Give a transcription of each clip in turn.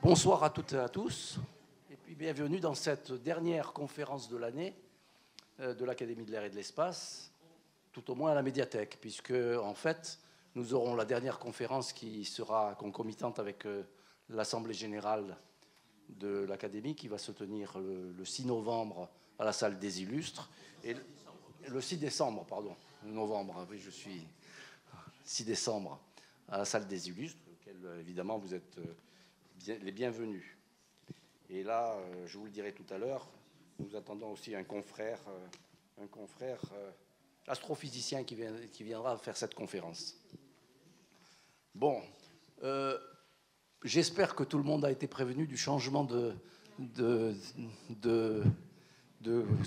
Bonsoir à toutes et à tous, et puis bienvenue dans cette dernière conférence de l'année de l'Académie de l'air et de l'espace, tout au moins à la médiathèque, puisque en fait nous aurons la dernière conférence qui sera concomitante avec l'Assemblée générale de l'Académie qui va se tenir le 6 novembre à la salle des Illustres, et le 6 décembre, pardon, novembre, oui je suis 6 décembre à la salle des Illustres, auquel évidemment vous êtes les bienvenus. Et là, je vous le dirai tout à l'heure, nous attendons aussi un confrère astrophysicien qui viendra faire cette conférence. Bon, j'espère que tout le monde a été prévenu du changement de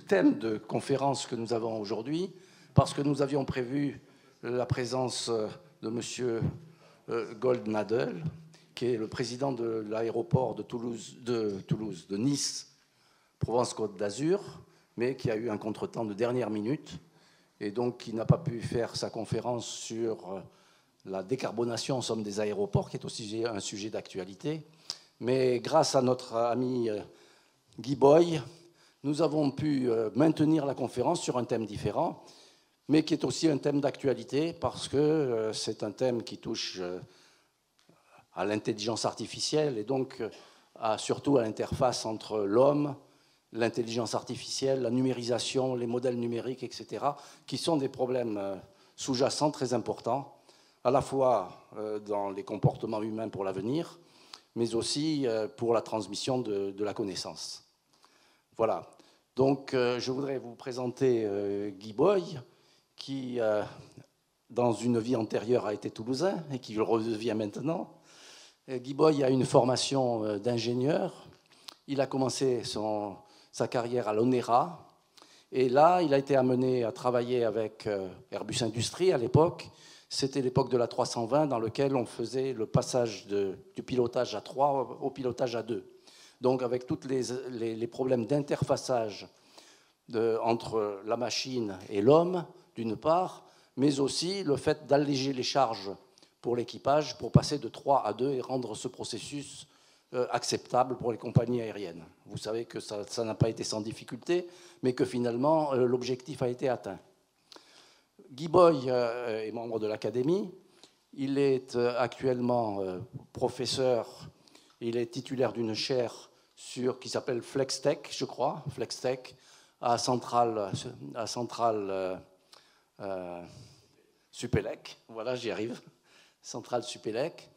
thème de conférence que nous avons aujourd'hui, parce que nous avions prévu la présence de monsieur Goldnadel, qui est le président de l'aéroport de Nice, Provence-Côte d'Azur, mais qui a eu un contretemps de dernière minute, et donc qui n'a pas pu faire sa conférence sur la décarbonation en somme des aéroports, qui est aussi un sujet d'actualité. Mais grâce à notre ami Guy Boy, nous avons pu maintenir la conférence sur un thème différent, mais qui est aussi un thème d'actualité, parce que c'est un thème qui touche à l'intelligence artificielle et donc surtout à l'interface entre l'homme, l'intelligence artificielle, la numérisation, les modèles numériques, etc., qui sont des problèmes sous-jacents très importants, à la fois dans les comportements humains pour l'avenir, mais aussi pour la transmission de la connaissance. Voilà. Donc, je voudrais vous présenter Guy Boy, qui, dans une vie antérieure, a été toulousain et qui le redevient maintenant. Guy Boy a une formation d'ingénieur. Il a commencé sa carrière à l'ONERA. Et là, il a été amené à travailler avec Airbus Industrie à l'époque. C'était l'époque de la 320 dans lequel on faisait le passage du pilotage à 3 au pilotage à 2. Donc avec tous les problèmes d'interfaçage entre la machine et l'homme, d'une part, mais aussi le fait d'alléger les charges pour l'équipage, pour passer de 3 à 2 et rendre ce processus acceptable pour les compagnies aériennes. Vous savez que ça n'a pas été sans difficulté, mais que finalement, l'objectif a été atteint. Guy Boy est membre de l'Académie. Il est actuellement professeur. Il est titulaire d'une chaire qui s'appelle FlexTech, je crois, FlexTech, à Centrale Supélec. Voilà, j'y arrive. Centrale Supélec.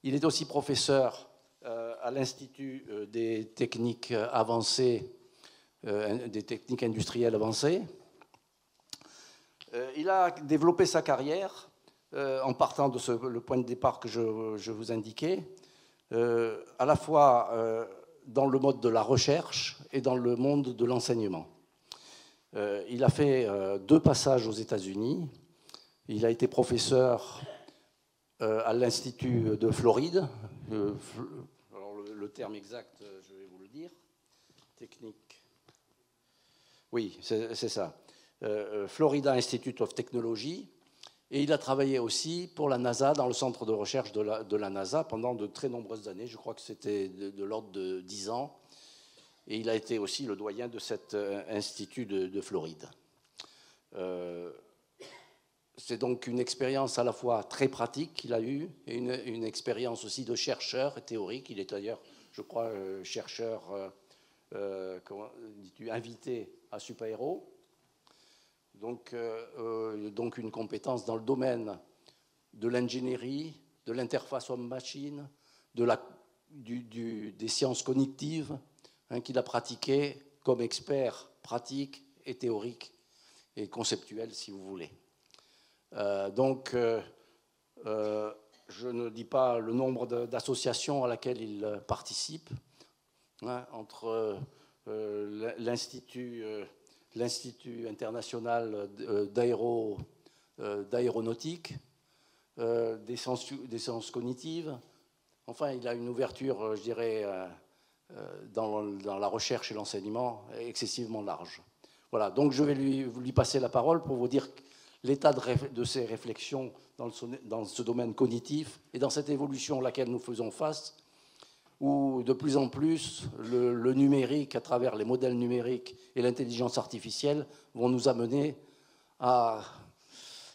Il est aussi professeur à l'Institut des techniques avancées, des techniques industrielles avancées. Il a développé sa carrière en partant de le point de départ que je vous indiquais, à la fois dans le mode de la recherche et dans le monde de l'enseignement. Il a fait 2 passages aux États-Unis. Il a été professeur à l'Institut de Floride. Alors le terme exact, je vais vous le dire. Technique. Oui, c'est ça. Florida Institute of Technology. Et il a travaillé aussi pour la NASA, dans le centre de recherche de la NASA, pendant de très nombreuses années. Je crois que c'était de l'ordre de 10 ans. Et il a été aussi le doyen de cet institut de Floride. C'est donc une expérience à la fois très pratique qu'il a eue et une expérience aussi de chercheur théorique. Il est d'ailleurs, je crois, chercheur invité à Supaéro. Donc une compétence dans le domaine de l'ingénierie, de l'interface homme-machine, des sciences cognitives, qu'il a pratiqué comme expert pratique et théorique et conceptuel, si vous voulez. Je ne dis pas le nombre d'associations à laquelle il participe, entre l'Institut international d'aéronautique, des sciences cognitives. Enfin, il a une ouverture, je dirais, dans la recherche et l'enseignement excessivement large. Voilà, donc je vais lui passer la parole pour vous dire l'état de ses réflexions dans ce domaine cognitif et dans cette évolution à laquelle nous faisons face, où de plus en plus le numérique, à travers les modèles numériques et l'intelligence artificielle, vont nous amener à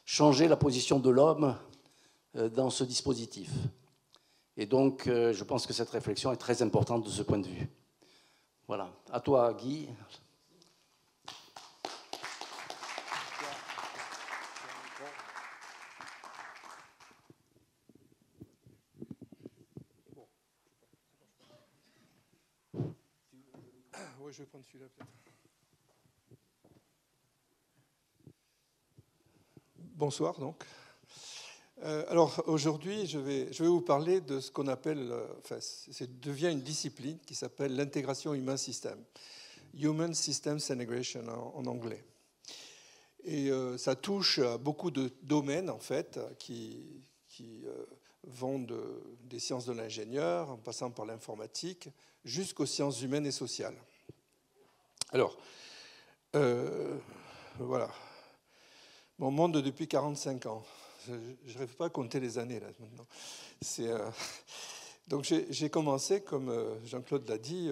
changer la position de l'homme dans ce dispositif. Et donc, je pense que cette réflexion est très importante de ce point de vue. Voilà. À toi, Guy. Oui, je vais prendre celui-là peut-être. Bonsoir donc. Alors aujourd'hui, je vais vous parler de ce qu'on appelle, enfin, ça devient une discipline qui s'appelle l'intégration humain-système, Human Systems Integration en anglais. Et ça touche à beaucoup de domaines en fait qui vont des sciences de l'ingénieur, en passant par l'informatique, jusqu'aux sciences humaines et sociales. Alors, voilà. Mon monde depuis 45 ans. Je n'arrive pas à compter les années là maintenant. Donc j'ai commencé, comme Jean-Claude l'a dit,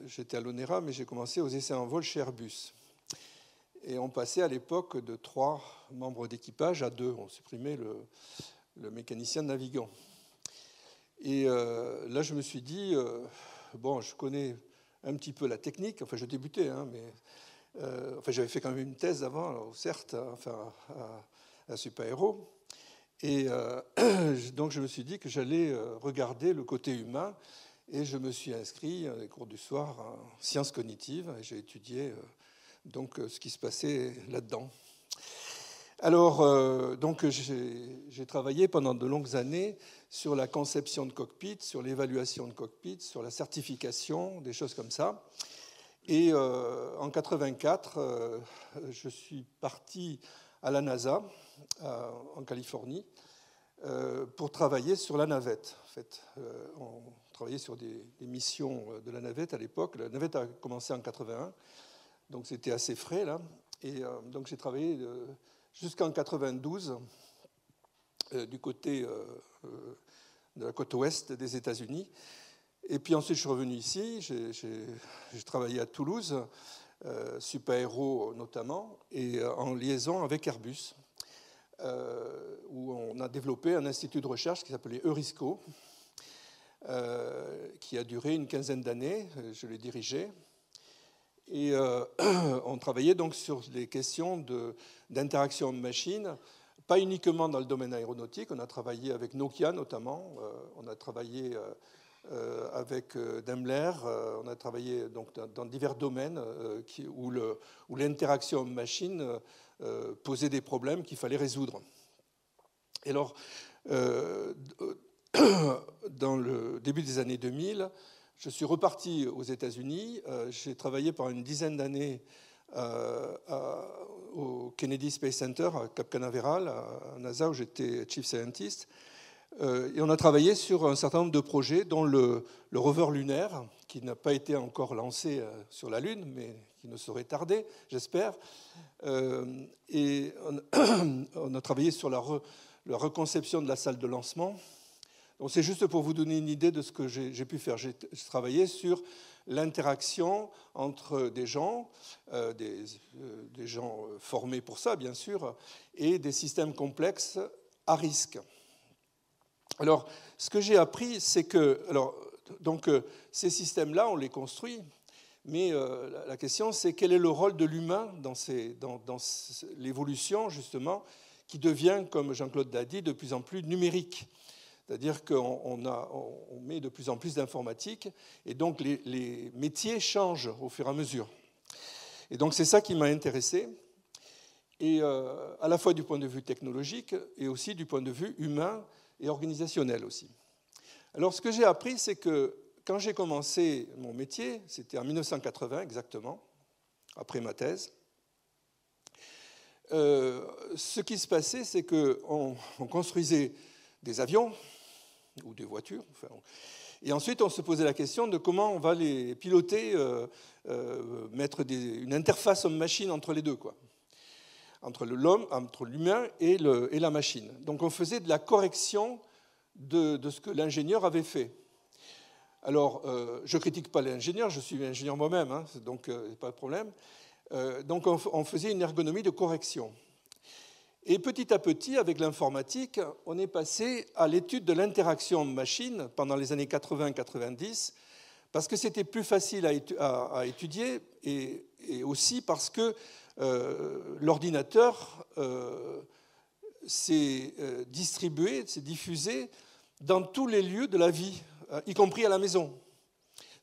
j'étais à l'ONERA, mais j'ai commencé aux essais en vol chez Airbus. Et on passait à l'époque de 3 membres d'équipage à 2. On supprimait le mécanicien navigant. Et là, je me suis dit, bon, je connais un petit peu la technique. Enfin, je débutais, hein, mais enfin, j'avais fait quand même une thèse avant, alors, certes, enfin, à Supaéro. Et donc, je me suis dit que j'allais regarder le côté humain. Et je me suis inscrit à des cours du soir en sciences cognitives. Et j'ai étudié donc ce qui se passait là-dedans. Alors, donc, j'ai travaillé pendant de longues années sur la conception de cockpit, sur l'évaluation de cockpit, sur la certification, des choses comme ça. Et en 84, je suis parti à la NASA, en Californie, pour travailler sur la navette. En fait, on travaillait sur des missions de la navette à l'époque. La navette a commencé en 81, donc c'était assez frais, là. Et donc j'ai travaillé jusqu'en 92 du côté de la côte ouest des États-Unis. Et puis ensuite, je suis revenu ici. J'ai travaillé à Toulouse, Supaéro notamment, et en liaison avec Airbus, où on a développé un institut de recherche qui s'appelait Eurisco, qui a duré une quinzaine d'années. Je l'ai dirigé. Et on travaillait donc sur les questions d'interaction homme-machine, pas uniquement dans le domaine aéronautique. On a travaillé avec Nokia notamment, on a travaillé avec Daimler, on a travaillé donc dans divers domaines où l'interaction homme-machine posait des problèmes qu'il fallait résoudre. Et alors, dans le début des années 2000, je suis reparti aux États-Unis. J'ai travaillé pendant une dizaine d'années au Kennedy Space Center à Cap Canaveral, à NASA, où j'étais Chief Scientist. Et on a travaillé sur un certain nombre de projets, dont le rover lunaire, qui n'a pas été encore lancé sur la Lune, mais qui ne saurait tarder, j'espère. Et on a travaillé sur la reconception de la salle de lancement. Donc c'est juste pour vous donner une idée de ce que j'ai pu faire. J'ai travaillé sur l'interaction entre des gens, des gens formés pour ça, bien sûr, et des systèmes complexes à risque. Alors, ce que j'ai appris, c'est que ces systèmes-là, on les construit, mais la question, c'est quel est le rôle de l'humain dans l'évolution, justement, qui devient, comme Jean-Claude l'a dit, de plus en plus numérique. C'est-à-dire qu'on met de plus en plus d'informatique, et donc les métiers changent au fur et à mesure. Et donc c'est ça qui m'a intéressé, et à la fois du point de vue technologique, et aussi du point de vue humain et organisationnel aussi. Alors ce que j'ai appris, c'est que quand j'ai commencé mon métier, c'était en 1980 exactement, après ma thèse, ce qui se passait, c'est qu'on construisait des avions, ou des voitures. Enfin, et ensuite, on se posait la question de comment on va les piloter, mettre une interface homme-machine entre les deux, quoi. Entre l'humain et la machine. Donc on faisait de la correction de ce que l'ingénieur avait fait. Alors, je ne critique pas les ingénieurs, je suis ingénieur moi-même, hein, donc pas de problème. Donc, on faisait une ergonomie de correction. Et petit à petit, avec l'informatique, on est passé à l'étude de l'interaction machine pendant les années 80-90, parce que c'était plus facile à étudier, et aussi parce que l'ordinateur s'est distribué, s'est diffusé dans tous les lieux de la vie, y compris à la maison.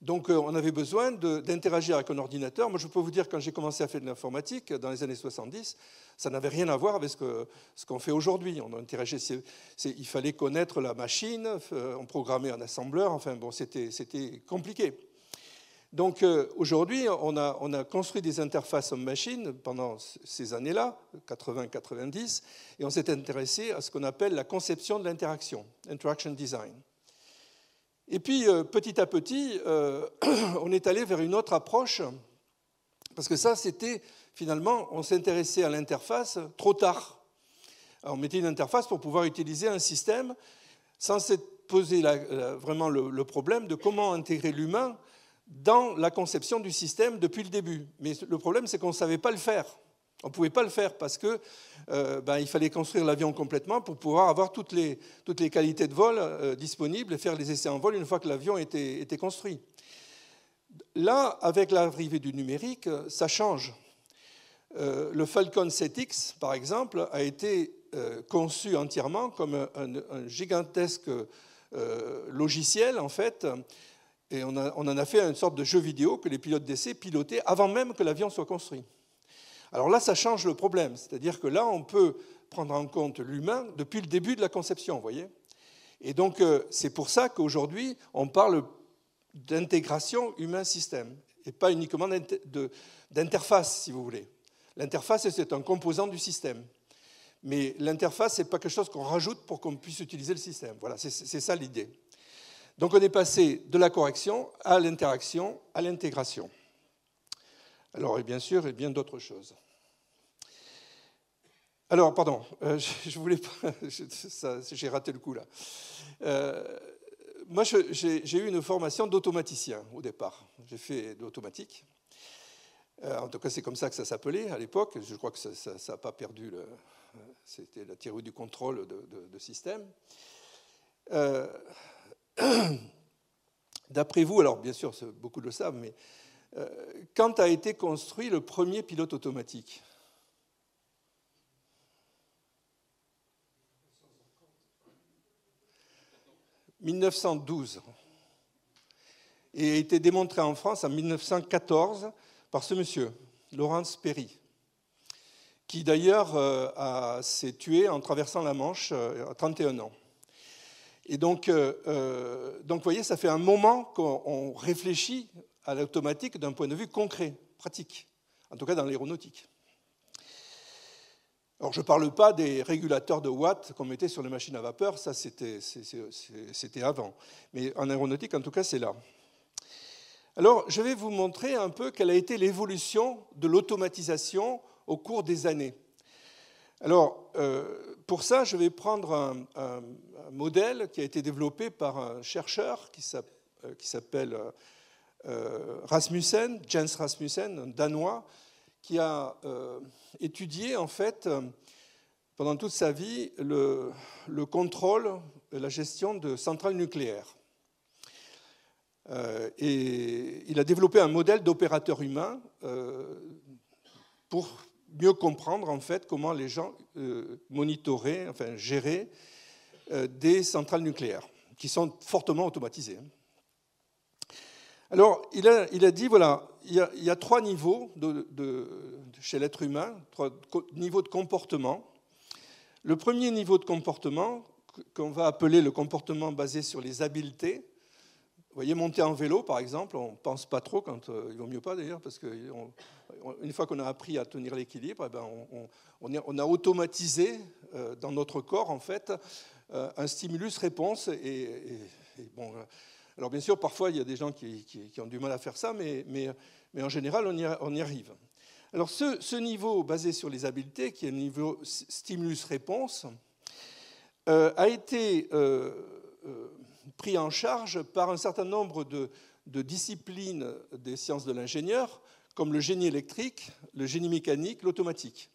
Donc on avait besoin d'interagir avec un ordinateur. Moi, je peux vous dire, quand j'ai commencé à faire de l'informatique, dans les années 70, ça n'avait rien à voir avec ce qu'on fait aujourd'hui. On interagissait, il fallait connaître la machine, on programmait un assembleur, enfin bon, c'était compliqué. Donc aujourd'hui, on a construit des interfaces homme-machine pendant ces années-là, 80-90, et on s'est intéressé à ce qu'on appelle la conception de l'interaction, interaction design. Et puis, petit à petit, on est allé vers une autre approche, parce que ça, c'était, finalement, on s'intéressait à l'interface trop tard. Alors, on mettait une interface pour pouvoir utiliser un système sans se poser vraiment le problème de comment intégrer l'humain dans la conception du système depuis le début. Mais le problème, c'est qu'on ne savait pas le faire. On ne pouvait pas le faire parce que il fallait construire l'avion complètement pour pouvoir avoir toutes les qualités de vol disponibles et faire les essais en vol une fois que l'avion était construit. Là, avec l'arrivée du numérique, ça change. Le Falcon 7X, par exemple, a été conçu entièrement comme un gigantesque logiciel, en fait, et on en a fait une sorte de jeu vidéo que les pilotes d'essai pilotaient avant même que l'avion soit construit. Alors là, ça change le problème, c'est-à-dire que là, on peut prendre en compte l'humain depuis le début de la conception, vous voyez. Et donc, c'est pour ça qu'aujourd'hui, on parle d'intégration humain-système, et pas uniquement d'interface, si vous voulez. L'interface, c'est un composant du système. Mais l'interface, ce n'est pas quelque chose qu'on rajoute pour qu'on puisse utiliser le système. Voilà, c'est ça l'idée. Donc, on est passé de la correction à l'interaction, à l'intégration. Alors, et bien sûr, et bien d'autres choses. Alors, pardon, je voulais pas, j'ai raté le coup là. Moi, j'ai eu une formation d'automaticien au départ. J'ai fait de l'automatique. En tout cas, c'est comme ça que ça s'appelait à l'époque. Je crois que ça n'a pas perdu. C'était la théorie du contrôle de système. D'après vous, alors bien sûr, beaucoup le savent, mais quand a été construit le premier pilote automatique ? 1912. Et a été démontré en France en 1914 par ce monsieur, Lawrence Perry, qui d'ailleurs s'est tué en traversant la Manche à 31 ans. Et donc, vous voyez, ça fait un moment qu'on réfléchit à l'automatique d'un point de vue concret, pratique, en tout cas dans l'aéronautique. Alors, je ne parle pas des régulateurs de watts qu'on mettait sur les machines à vapeur, ça c'était avant. Mais en aéronautique, en tout cas, c'est là. Alors, je vais vous montrer un peu quelle a été l'évolution de l'automatisation au cours des années. Alors, pour ça, je vais prendre un modèle qui a été développé par un chercheur qui s'appelle Rasmussen, Jens Rasmussen, un Danois, qui a étudié, en fait, pendant toute sa vie, le contrôle et la gestion de centrales nucléaires. Et il a développé un modèle d'opérateur humain pour mieux comprendre, en fait, comment les gens monitoraient, enfin, géraient des centrales nucléaires, qui sont fortement automatisées. Alors, il a dit, voilà, il y a 3 niveaux chez l'être humain, 3 niveaux de comportement. Le premier niveau de comportement, qu'on va appeler le comportement basé sur les habiletés. Vous voyez, monter en vélo, par exemple, on ne pense pas trop, il vaut mieux pas d'ailleurs, parce qu'une fois qu'on a appris à tenir l'équilibre, on a automatisé dans notre corps, en fait, un stimulus-réponse. Et bon, alors bien sûr, parfois, il y a des gens qui ont du mal à faire ça, mais en général, on y arrive. Alors ce niveau basé sur les habiletés, qui est le niveau stimulus-réponse, a été pris en charge par un certain nombre de disciplines des sciences de l'ingénieur, comme le génie électrique, le génie mécanique, l'automatique.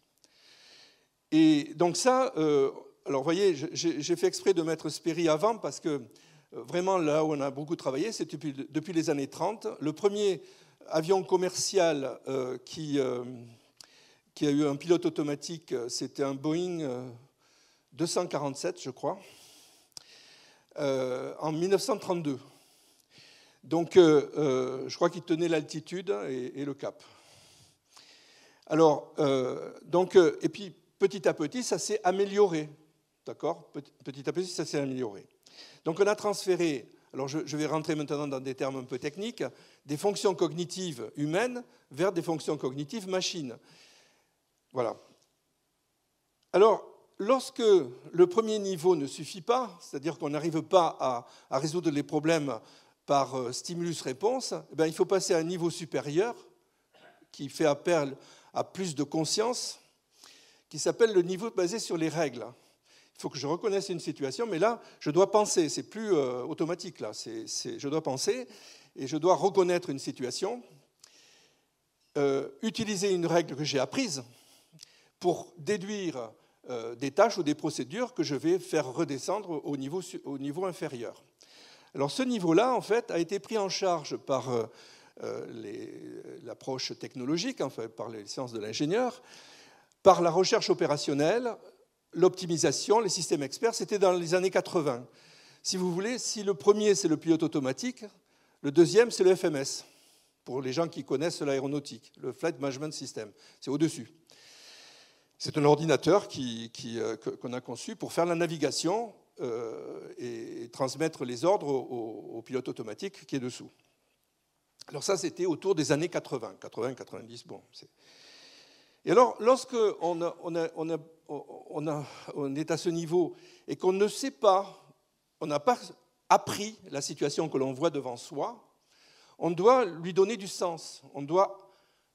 Et donc ça, alors vous voyez, j'ai fait exprès de mettre Sperry avant parce que vraiment là où on a beaucoup travaillé, c'est depuis les années 30. Le premier avion commercial qui a eu un pilote automatique, c'était un Boeing 247, je crois, en 1932. Donc, je crois qu'il tenait l'altitude et le cap. Alors, et puis, petit à petit, ça s'est amélioré. D'accord ? Petit à petit, ça s'est amélioré. Donc, on a transféré, alors je vais rentrer maintenant dans des termes un peu techniques, des fonctions cognitives humaines vers des fonctions cognitives machines. Voilà. Alors, lorsque le premier niveau ne suffit pas, c'est-à-dire qu'on n'arrive pas à résoudre les problèmes par stimulus-réponse, eh il faut passer à un niveau supérieur qui fait appel à plus de conscience, qui s'appelle le niveau basé sur les règles. Il faut que je reconnaisse une situation, mais là, je dois penser, c'est plus automatique, là. Je dois penser et je dois reconnaître une situation, utiliser une règle que j'ai apprise pour déduire des tâches ou des procédures que je vais faire redescendre au niveau inférieur. Alors ce niveau-là, en fait, a été pris en charge par l'approche technologique, enfin, par les sciences de l'ingénieur, par la recherche opérationnelle, l'optimisation, les systèmes experts. C'était dans les années 80. Si vous voulez, si le premier, c'est le pilote automatique, le deuxième, c'est le FMS, pour les gens qui connaissent l'aéronautique, le Flight Management System. C'est au-dessus. C'est un ordinateur qu'on a conçu pour faire la navigation et transmettre les ordres au pilote automatique qui est dessous. Alors ça, c'était autour des années 80, 90, bon. Et alors, lorsque on est à ce niveau et qu'on ne sait pas, on n'a pas appris la situation que l'on voit devant soi, on doit lui donner du sens, on doit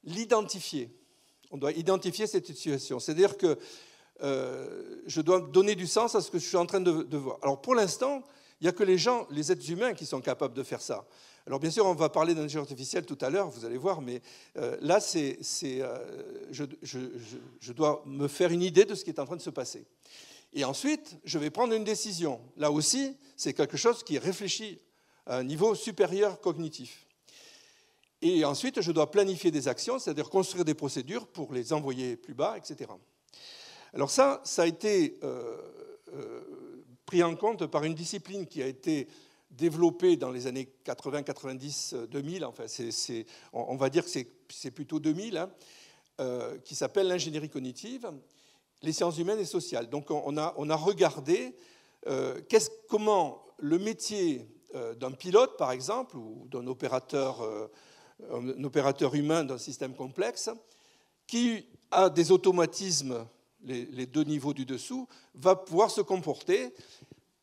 l'identifier. On doit identifier cette situation. C'est-à-dire que je dois donner du sens à ce que je suis en train de voir. Alors pour l'instant, il n'y a que les êtres humains qui sont capables de faire ça. Alors bien sûr, on va parler d'intelligence artificielle tout à l'heure, vous allez voir, mais là, je dois me faire une idée de ce qui est en train de se passer. Et ensuite, je vais prendre une décision. Là aussi, c'est quelque chose qui est réfléchi à un niveau supérieur cognitif. Et ensuite, je dois planifier des actions, c'est-à-dire construire des procédures pour les envoyer plus bas, etc. Alors ça a été pris en compte par une discipline qui a été développée dans les années 80, 90, 2000, enfin on va dire que c'est plutôt 2000, hein, qui s'appelle l'ingénierie cognitive, les sciences humaines et sociales. Donc on a regardé comment le métier d'un pilote, par exemple, ou d'un opérateur humain d'un système complexe, qui a des automatismes, les deux niveaux du dessous, va pouvoir se comporter.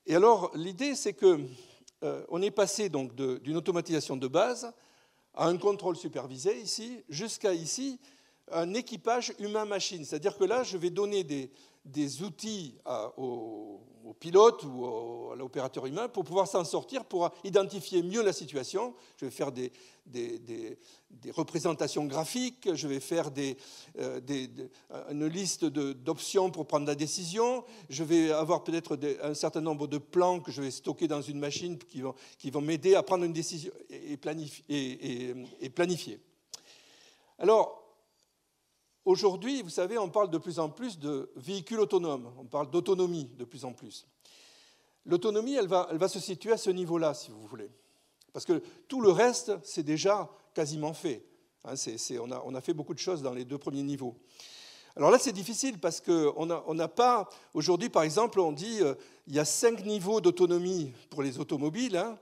Et alors, l'idée, c'est qu'on est passé donc d'une automatisation de base à un contrôle supervisé, ici, jusqu'à ici, un équipage humain-machine. C'est-à-dire que là, je vais donner des outils au pilote ou à l'opérateur humain pour pouvoir s'en sortir, pour identifier mieux la situation. Je vais faire des représentations graphiques, je vais faire une liste d'options pour prendre la décision, je vais avoir peut-être un certain nombre de plans que je vais stocker dans une machine qui vont m'aider à prendre une décision et planifier. Alors, aujourd'hui, vous savez, on parle de plus en plus de véhicules autonomes, on parle d'autonomie de plus en plus. L'autonomie, elle va se situer à ce niveau-là, si vous voulez. Parce que tout le reste, c'est déjà quasiment fait. Hein, on a fait beaucoup de choses dans les deux premiers niveaux. Alors là, c'est difficile parce qu'on n'a pas... Aujourd'hui, par exemple, on dit il y a 5 niveaux d'autonomie pour les automobiles, hein,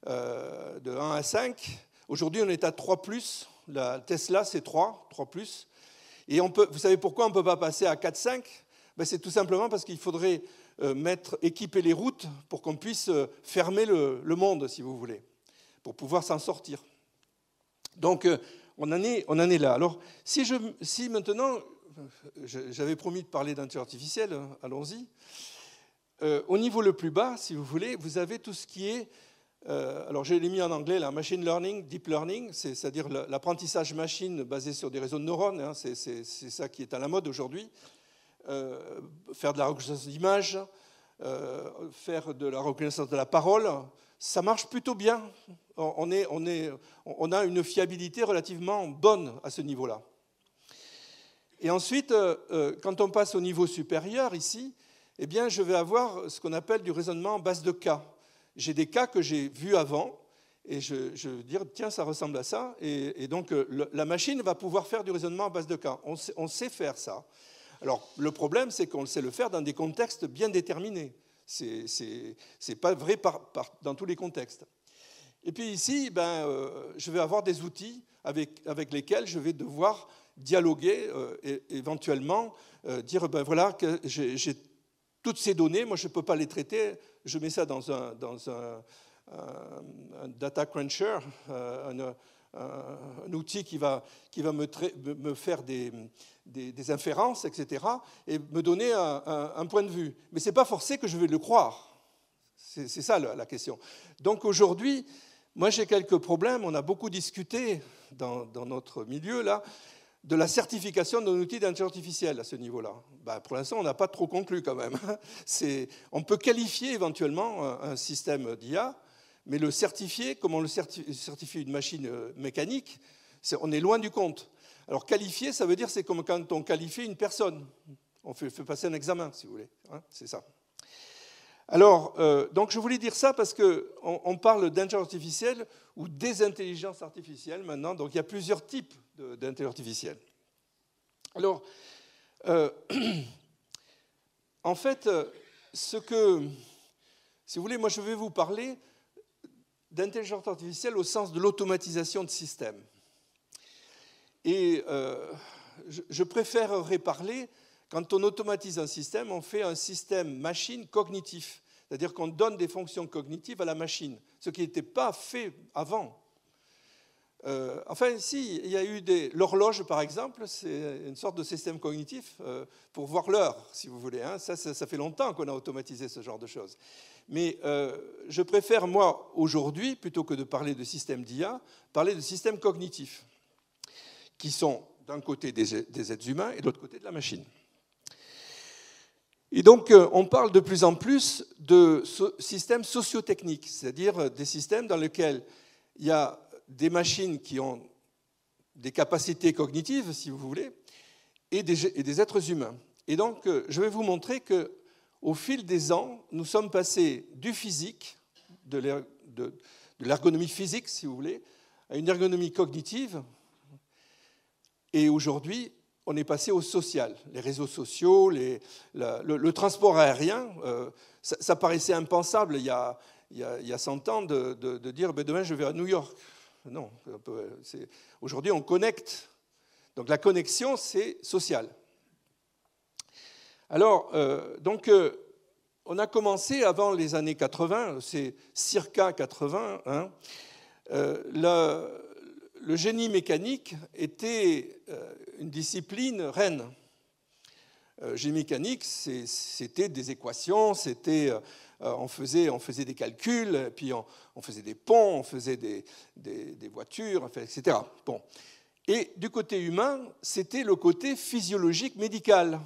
de 1 à 5. Aujourd'hui, on est à 3+. La Tesla, c'est 3+. Et vous savez pourquoi on ne peut pas passer à 4-5 ? C'est tout simplement parce qu'il faudrait équiper les routes pour qu'on puisse fermer le monde, si vous voulez, pour pouvoir s'en sortir. Donc, on en est là. Alors, si maintenant, j'avais promis de parler d'intelligence artificielle, allons-y. au niveau le plus bas, si vous voulez, vous avez tout ce qui est... alors, je l'ai mis en anglais, là, machine learning, deep learning, c'est-à-dire l'apprentissage machine basé sur des réseaux de neurones. Hein, c'est ça qui est à la mode aujourd'hui. Faire de la reconnaissance d'image, faire de la reconnaissance de la parole, ça marche plutôt bien. On a une fiabilité relativement bonne à ce niveau-là. Et ensuite, quand on passe au niveau supérieur, ici, eh bien, je vais avoir ce qu'on appelle du raisonnement en base de cas. J'ai des cas que j'ai vus avant, et je vais dire, tiens, ça ressemble à ça, et donc la machine va pouvoir faire du raisonnement en base de cas. On sait faire ça. Alors, le problème, c'est qu'on sait le faire dans des contextes bien déterminés. C'est pas vrai dans tous les contextes. Et puis ici, je vais avoir des outils avec lesquels je vais devoir dialoguer, et éventuellement dire, voilà, que j'ai toutes ces données, moi je ne peux pas les traiter, je mets ça dans un data cruncher, un outil qui va me faire des inférences, etc., et me donner un point de vue. Mais ce n'est pas forcé que je vais le croire. C'est ça la question. Donc aujourd'hui, moi j'ai quelques problèmes. On a beaucoup discuté dans notre milieu, là, de la certification d'un outil d'intelligence artificielle à ce niveau-là. Pour l'instant, on n'a pas trop conclu quand même. On peut qualifier éventuellement un système d'IA, mais le certifier, comme on le certifie une machine mécanique, on est loin du compte. Alors qualifier, ça veut dire c'est comme quand on qualifie une personne. On fait passer un examen, si vous voulez. Hein, c'est ça. Alors, donc je voulais dire ça parce qu'on parle d'intelligence artificielle ou des intelligences artificielles maintenant. Donc il y a plusieurs types d'intelligence artificielle. Alors, en fait, si vous voulez, moi je vais vous parler d'intelligence artificielle au sens de l'automatisation de systèmes. Et je préférerais parler, quand on automatise un système, on fait un système machine cognitif. C'est-à-dire qu'on donne des fonctions cognitives à la machine, ce qui n'était pas fait avant. Enfin, ici, il y a eu l'horloge, par exemple, c'est une sorte de système cognitif pour voir l'heure, si vous voulez. Hein. Ça fait longtemps qu'on a automatisé ce genre de choses. Mais je préfère, moi, aujourd'hui, plutôt que de parler de système d'IA, parler de systèmes cognitifs, qui sont d'un côté des êtres humains et de l'autre côté de la machine. Et donc, on parle de plus en plus de systèmes sociotechniques, c'est-à-dire des systèmes dans lesquels il y a des machines qui ont des capacités cognitives, si vous voulez, et des êtres humains. Et donc, je vais vous montrer qu'au fil des ans, nous sommes passés du physique, de l'ergonomie physique, si vous voulez, à une ergonomie cognitive. Et aujourd'hui, on est passé au social. Les réseaux sociaux, le transport aérien, ça paraissait impensable il y a 100 ans de dire demain je vais à New York. Non, aujourd'hui on connecte. Donc la connexion, c'est social. Alors, on a commencé avant les années 80, c'est circa 80, hein, le génie mécanique était une discipline reine. Génie mécanique, c'était des équations, on faisait des calculs, puis on faisait des ponts, on faisait des voitures, etc. Bon. Et du côté humain, c'était le côté physiologique médical.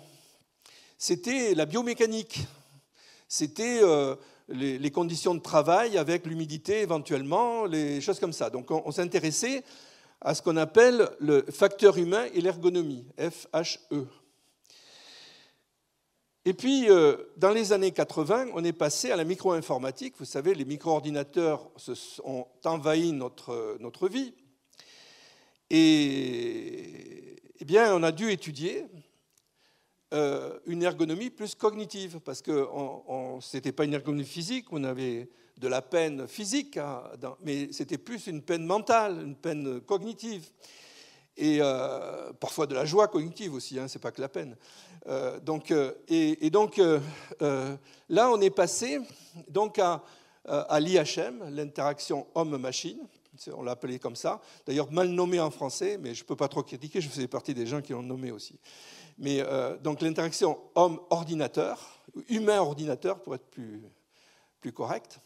C'était la biomécanique. C'était les conditions de travail avec l'humidité éventuellement, les choses comme ça. Donc on s'intéressait à ce qu'on appelle le facteur humain et l'ergonomie, FHE. Et puis, dans les années 80, on est passé à la micro-informatique. Vous savez, les micro-ordinateurs ont envahi notre vie. Et eh bien, on a dû étudier une ergonomie plus cognitive, parce que ce n'était pas une ergonomie physique, on avait de la peine physique, mais c'était plus une peine mentale, une peine cognitive. Et parfois de la joie cognitive aussi, hein, c'est pas que la peine. Donc, là, on est passé donc à l'IHM, l'interaction homme-machine. On l'a appelé comme ça. D'ailleurs, mal nommé en français, mais je ne peux pas trop critiquer, je faisais partie des gens qui l'ont nommé aussi. Mais donc l'interaction homme-ordinateur, humain-ordinateur pour être plus correct.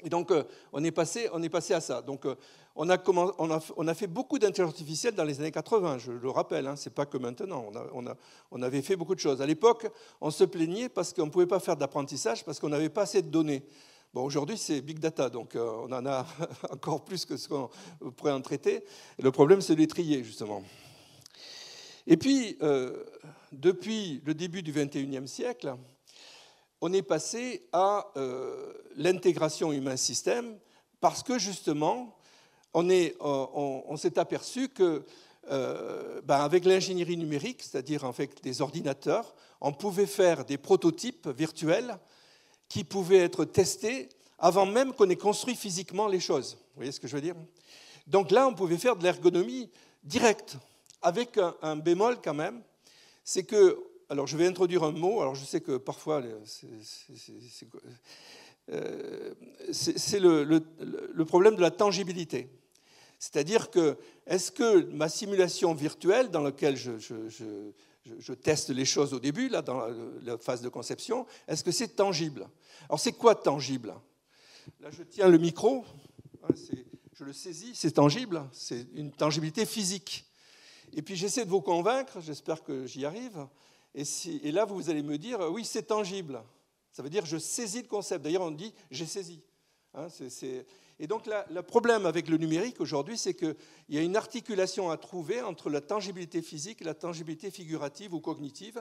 Et donc on est passé à ça. Donc on a fait beaucoup d'intelligence artificielle dans les années 80, je le rappelle, hein, c'est pas que maintenant. On avait fait beaucoup de choses. À l'époque, on se plaignait parce qu'on ne pouvait pas faire d'apprentissage parce qu'on n'avait pas assez de données. Bon, aujourd'hui, c'est big data, donc on en a encore plus que ce qu'on pourrait en traiter. Et le problème, c'est de les trier, justement. Et puis, depuis le début du XXIe siècle, on est passé à l'intégration humain-système parce que, justement, on s'est aperçu que, avec l'ingénierie numérique, c'est-à-dire avec des ordinateurs, on pouvait faire des prototypes virtuels qui pouvaient être testés avant même qu'on ait construit physiquement les choses. Vous voyez ce que je veux dire? Donc là, on pouvait faire de l'ergonomie directe, avec un bémol quand même, c'est que, alors je vais introduire un mot, alors je sais que parfois c'est le problème de la tangibilité. C'est-à-dire que, est-ce que ma simulation virtuelle dans laquelle je teste les choses au début, là, dans la phase de conception, est-ce que c'est tangible? Alors c'est quoi tangible? Là je tiens le micro, hein, je le saisis, c'est tangible, c'est une tangibilité physique. Et puis j'essaie de vous convaincre, j'espère que j'y arrive, et là vous allez me dire, oui c'est tangible, ça veut dire je saisis le concept, d'ailleurs on dit j'ai saisi. Hein, Et donc le problème avec le numérique aujourd'hui, c'est qu'il y a une articulation à trouver entre la tangibilité physique et la tangibilité figurative ou cognitive,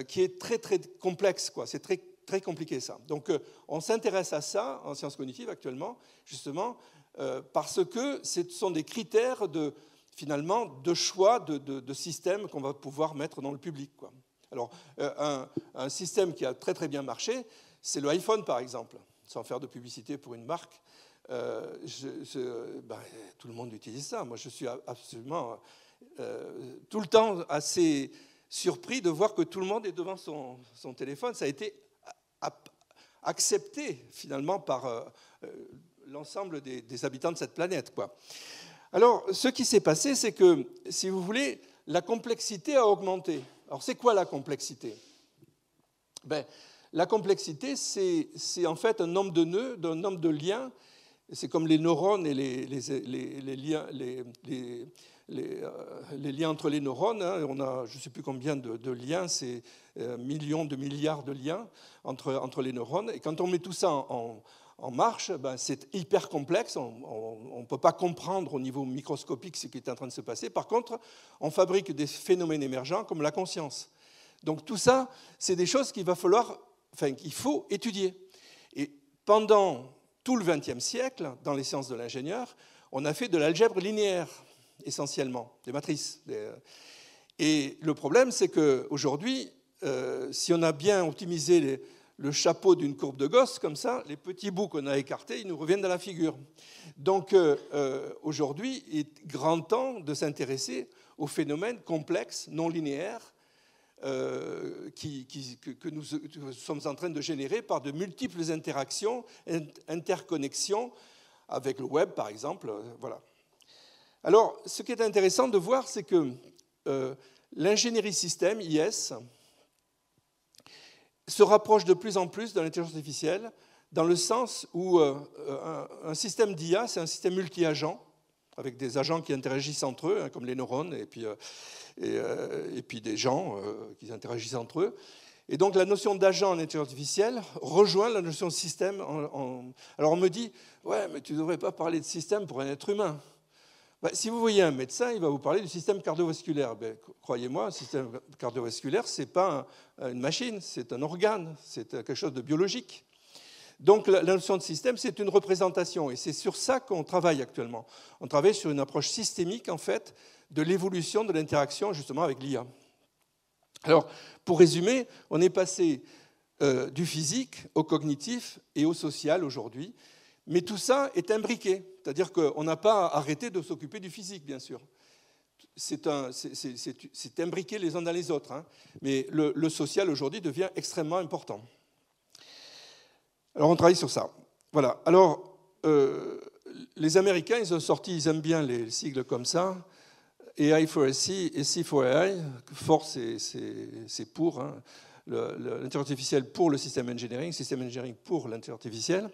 qui est très très complexe, quoi. C'est très, très compliqué ça. Donc on s'intéresse à ça en sciences cognitives actuellement, justement, parce que ce sont des critères finalement de choix de systèmes qu'on va pouvoir mettre dans le public, quoi. Alors un système qui a très très bien marché, c'est le iPhone par exemple, sans faire de publicité pour une marque. Tout le monde utilise ça. Moi, je suis absolument tout le temps assez surpris de voir que tout le monde est devant son téléphone. Ça a été accepté finalement par l'ensemble des habitants de cette planète, quoi. Alors, ce qui s'est passé, c'est que, si vous voulez, la complexité a augmenté. Alors, c'est quoi la complexité? La complexité, c'est en fait un nombre de nœuds, un nombre de liens. C'est comme les neurones et les liens entre les neurones. Hein. On a je ne sais plus combien de liens, c'est millions de milliards de liens entre les neurones. Et quand on met tout ça en marche, c'est hyper complexe. On ne peut pas comprendre au niveau microscopique ce qui est en train de se passer. Par contre, on fabrique des phénomènes émergents comme la conscience. Donc tout ça, c'est des choses qu'il faut étudier. Et pendant tout le XXe siècle, dans les sciences de l'ingénieur, on a fait de l'algèbre linéaire, essentiellement, des matrices. Et le problème, c'est qu'aujourd'hui, si on a bien optimisé le chapeau d'une courbe de Gauss, comme ça, les petits bouts qu'on a écartés, ils nous reviennent dans la figure. Donc, aujourd'hui, il est grand temps de s'intéresser aux phénomènes complexes, non linéaires, que nous sommes en train de générer par de multiples interactions, interconnexions avec le web, par exemple. Voilà. Alors, ce qui est intéressant de voir, c'est que l'ingénierie système, IS, se rapproche de plus en plus de l'intelligence artificielle, dans le sens où un système d'IA, c'est un système multi-agent, avec des agents qui interagissent entre eux, hein, comme les neurones, et puis des gens qui interagissent entre eux. Et donc la notion d'agent en intelligence artificielle rejoint la notion de système. Alors on me dit, ouais, mais tu ne devrais pas parler de système pour un être humain. Si vous voyez un médecin, il va vous parler du système cardiovasculaire. Croyez-moi, un système cardiovasculaire, ce n'est pas une machine, c'est un organe, c'est quelque chose de biologique. Donc la notion de système, c'est une représentation, et c'est sur ça qu'on travaille actuellement. On travaille sur une approche systémique, en fait, de l'évolution de l'interaction, justement, avec l'IA. Alors, pour résumer, on est passé du physique au cognitif et au social aujourd'hui, mais tout ça est imbriqué, c'est-à-dire qu'on n'a pas arrêté de s'occuper du physique, bien sûr. C'est imbriqué les uns dans les autres, hein, mais le social, aujourd'hui, devient extrêmement important. Alors, on travaille sur ça. Voilà. Alors, les Américains, ils aiment bien les sigles comme ça. AI for SC et C for AI. For, c'est pour hein, l'intelligence artificielle pour le système engineering pour l'intelligence artificielle.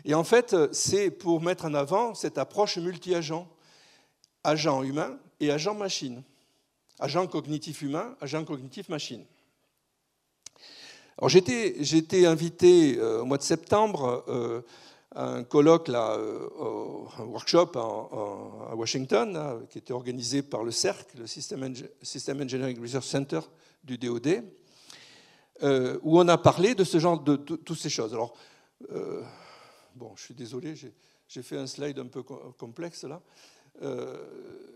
Et en fait, c'est pour mettre en avant cette approche multi-agent, agent humain et agent machine. Agent cognitif humain, agent cognitif machine. Alors j'étais invité au mois de septembre à un colloque, là, un workshop à Washington, là, qui était organisé par le CERC, le System Engineering Research Center du DoD, où on a parlé de ce genre de toutes ces choses. Alors, bon, je suis désolé, j'ai fait un slide un peu complexe là.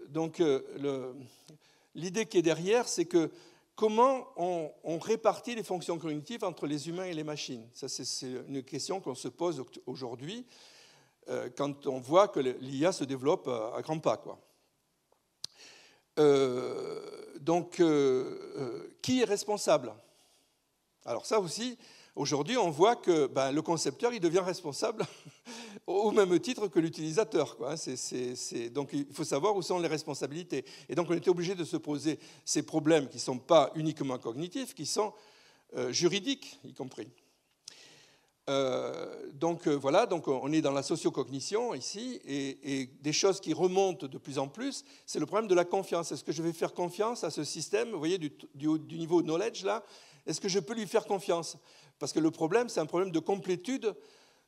Donc, l'idée qui est derrière, c'est que comment on répartit les fonctions cognitives entre les humains et les machines? Ça, c'est une question qu'on se pose aujourd'hui quand on voit que l'IA se développe à grands pas, quoi. Donc, qui est responsable? Alors ça aussi, aujourd'hui, on voit que le concepteur, il devient responsable au même titre que l'utilisateur, quoi. Donc il faut savoir où sont les responsabilités. Et donc on était obligé de se poser ces problèmes qui ne sont pas uniquement cognitifs, qui sont juridiques, y compris. Donc voilà, donc on est dans la sociocognition ici, et des choses qui remontent de plus en plus, c'est le problème de la confiance. Est-ce que je vais faire confiance à ce système, vous voyez, du niveau knowledge, là? Est-ce que je peux lui faire confiance? Parce que le problème, c'est un problème de complétude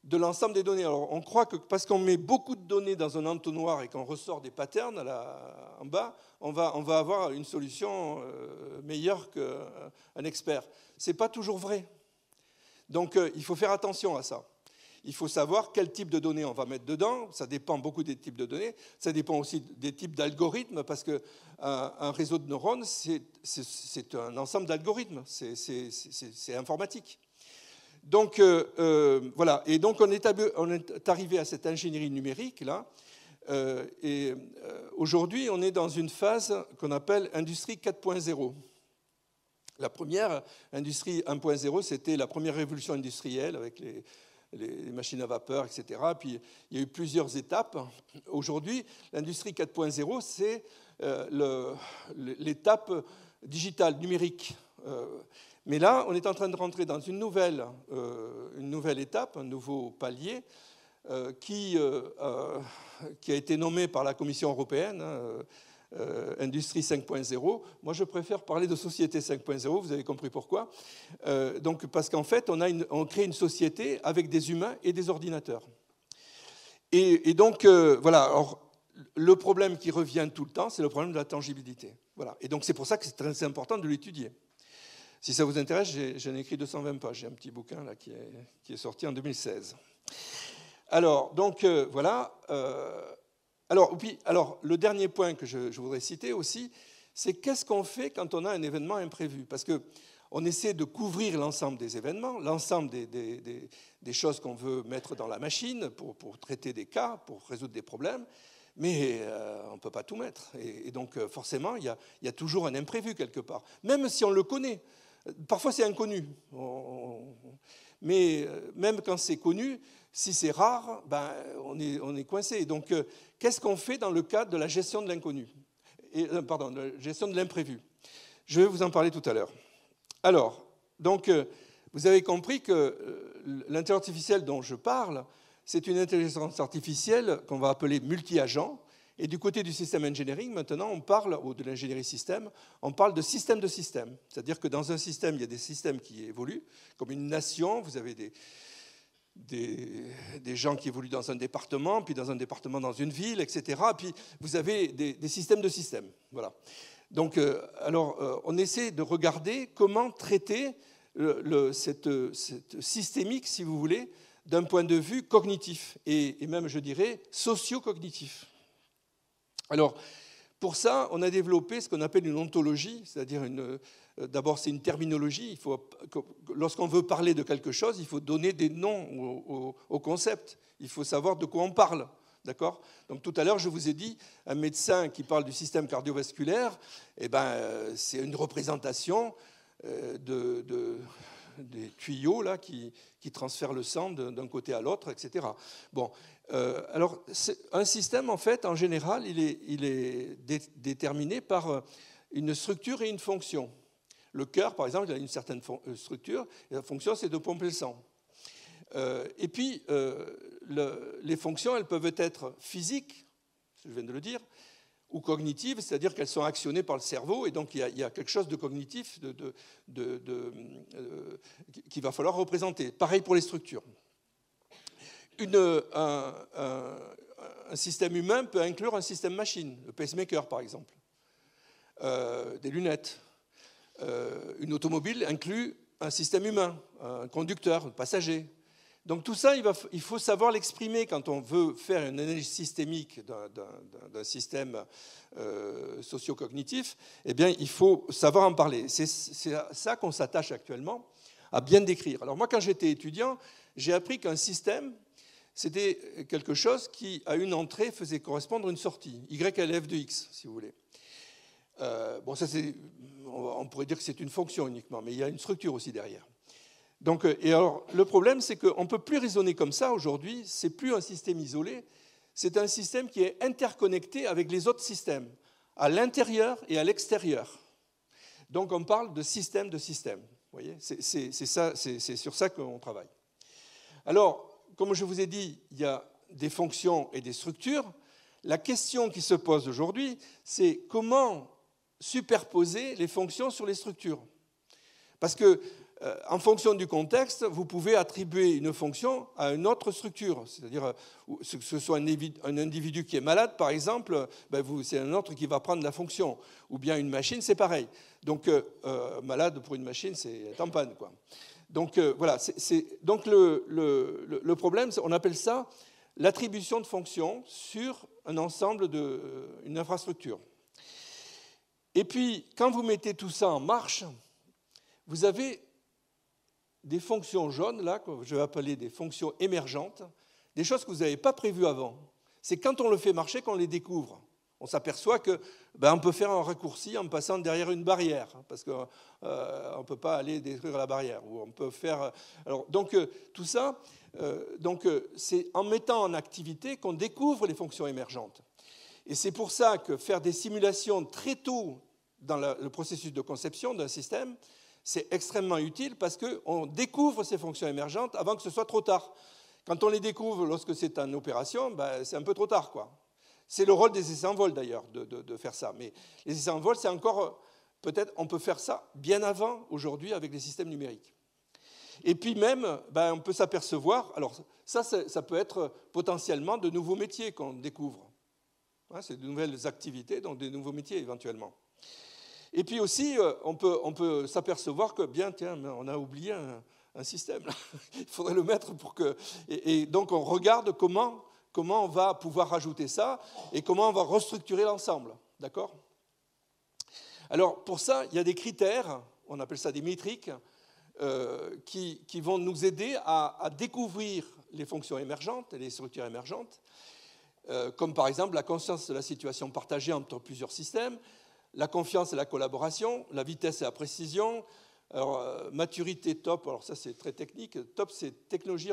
de l'ensemble des données. Alors, on croit que parce qu'on met beaucoup de données dans un entonnoir et qu'on ressort des patterns en bas, on va avoir une solution meilleure qu'un expert. Ce n'est pas toujours vrai. Donc, il faut faire attention à ça. Il faut savoir quel type de données on va mettre dedans. Ça dépend beaucoup des types de données. Ça dépend aussi des types d'algorithmes, parce qu'un réseau de neurones, c'est un ensemble d'algorithmes. C'est informatique. Donc, voilà. Et donc, on est arrivé à cette ingénierie numérique, là. Et aujourd'hui, on est dans une phase qu'on appelle industrie 4.0. La première, industrie 1.0, c'était la première révolution industrielle avec les machines à vapeur, etc. Puis, il y a eu plusieurs étapes. Aujourd'hui, l'industrie 4.0, c'est l'étape digitale, numérique. Mais là, on est en train de rentrer dans une nouvelle étape, un nouveau palier, qui a été nommé par la Commission européenne, Industrie 5.0. Moi, je préfère parler de société 5.0, vous avez compris pourquoi. Donc, parce qu'en fait, on crée une société avec des humains et des ordinateurs. Et donc, voilà. Alors, le problème qui revient tout le temps, c'est le problème de la tangibilité. Voilà. Et donc, c'est pour ça que c'est très important de l'étudier. Si ça vous intéresse, j'en ai écrit 220 pages. J'ai un petit bouquin là, qui est sorti en 2016. Alors, donc, voilà. Alors, le dernier point que je voudrais citer aussi, c'est qu'est-ce qu'on fait quand on a un événement imprévu? Parce qu'on essaie de couvrir l'ensemble des événements, l'ensemble des choses qu'on veut mettre dans la machine pour traiter des cas, pour résoudre des problèmes, mais on ne peut pas tout mettre. Et donc, forcément, il y a toujours un imprévu quelque part, même si on le connaît. Parfois, c'est inconnu. Mais même quand c'est connu, si c'est rare, on est coincé. Donc, qu'est-ce qu'on fait dans le cadre de la gestion de l'inconnu? Pardon, de la gestion de l'imprévu. Je vais vous en parler tout à l'heure. Alors, donc, vous avez compris que l'intelligence artificielle dont je parle, c'est une intelligence artificielle qu'on va appeler multi-agent. Et du côté du système engineering, maintenant, on parle, ou de l'ingénierie système, on parle de système de système. C'est-à-dire que dans un système, il y a des systèmes qui évoluent. Comme une nation, vous avez des gens qui évoluent dans un département, puis dans un département dans une ville, etc. Puis vous avez des systèmes de systèmes. Voilà. Donc, alors, on essaie de regarder comment traiter cette systémique, si vous voulez, d'un point de vue cognitif, et même, je dirais, socio-cognitif. Alors, pour ça, on a développé ce qu'on appelle une ontologie, c'est-à-dire d'abord c'est une terminologie. Lorsqu'on veut parler de quelque chose, il faut donner des noms au concept. Il faut savoir de quoi on parle. D'accord ? Donc tout à l'heure, je vous ai dit, un médecin qui parle du système cardiovasculaire, c'est une représentation des tuyaux là, qui transfèrent le sang d'un côté à l'autre, etc. Bon, alors, un système, en fait, en général, il est déterminé par une structure et une fonction. Le cœur, par exemple, il a une certaine structure, et la fonction, c'est de pomper le sang. Et puis, les fonctions, elles peuvent être physiques, je viens de le dire, ou cognitives, c'est-à-dire qu'elles sont actionnées par le cerveau, et donc il y a quelque chose de cognitif qu'il va falloir représenter. Pareil pour les structures. Un système humain peut inclure un système machine, le pacemaker par exemple, des lunettes. Une automobile inclut un système humain, un conducteur, un passager. Donc tout ça, il faut savoir l'exprimer quand on veut faire une analyse systémique d'un système socio-cognitif. Eh bien, il faut savoir en parler. C'est à ça qu'on s'attache actuellement, à bien décrire. Alors moi, quand j'étais étudiant, j'ai appris qu'un système, c'était quelque chose qui, à une entrée, faisait correspondre à une sortie. YLF de X, si vous voulez. Bon, ça, on pourrait dire que c'est une fonction uniquement, mais il y a une structure aussi derrière. Donc, et alors, le problème, c'est qu'on ne peut plus raisonner comme ça aujourd'hui. Ce n'est plus un système isolé. C'est un système qui est interconnecté avec les autres systèmes, à l'intérieur et à l'extérieur. Donc, on parle de système de système. Vous voyez, c'est sur ça qu'on travaille. Alors, comme je vous ai dit, il y a des fonctions et des structures. La question qui se pose aujourd'hui, c'est comment superposer les fonctions sur les structures. Parce que, en fonction du contexte, vous pouvez attribuer une fonction à une autre structure. C'est-à-dire, que ce soit un individu qui est malade, par exemple, c'est un autre qui va prendre la fonction. Ou bien une machine, c'est pareil. Donc, malade pour une machine, c'est en panne, quoi. Donc, voilà. Donc, le problème, on appelle ça l'attribution de fonctions sur un ensemble une infrastructure. Et puis, quand vous mettez tout ça en marche, vous avez des fonctions jaunes, là, que je vais appeler des fonctions émergentes, des choses que vous n'avez pas prévues avant. C'est quand on le fait marcher qu'on les découvre. On s'aperçoit qu'on peut faire un raccourci en passant derrière une barrière, parce qu'on ne peut pas aller détruire la barrière. Ou on peut faire. Alors, donc, tout ça, c'est en mettant en activité qu'on découvre les fonctions émergentes. Et c'est pour ça que faire des simulations très tôt dans le processus de conception d'un système, c'est extrêmement utile parce qu'on découvre ces fonctions émergentes avant que ce soit trop tard. Quand on les découvre lorsque c'est en opération, c'est un peu trop tard, quoi. C'est le rôle des essais en vol, d'ailleurs, de faire ça. Mais les essais en vol, c'est encore... Peut-être on peut faire ça bien avant, aujourd'hui, avec les systèmes numériques. Et puis même, on peut s'apercevoir... Alors, ça peut être potentiellement de nouveaux métiers qu'on découvre. C'est de nouvelles activités, donc de nouveaux métiers, éventuellement. Et puis aussi, on peut s'apercevoir que, tiens, on a oublié un système. Là. Il faudrait le mettre pour que... Et donc, on regarde comment on va pouvoir rajouter ça et comment on va restructurer l'ensemble. D'accord ? Alors, pour ça, il y a des critères, on appelle ça des métriques, qui vont nous aider à découvrir les fonctions émergentes et les structures émergentes, comme par exemple la conscience de la situation partagée entre plusieurs systèmes, la confiance et la collaboration, la vitesse et la précision. Alors, maturité top, alors ça c'est très technique. Top, c'est technologie,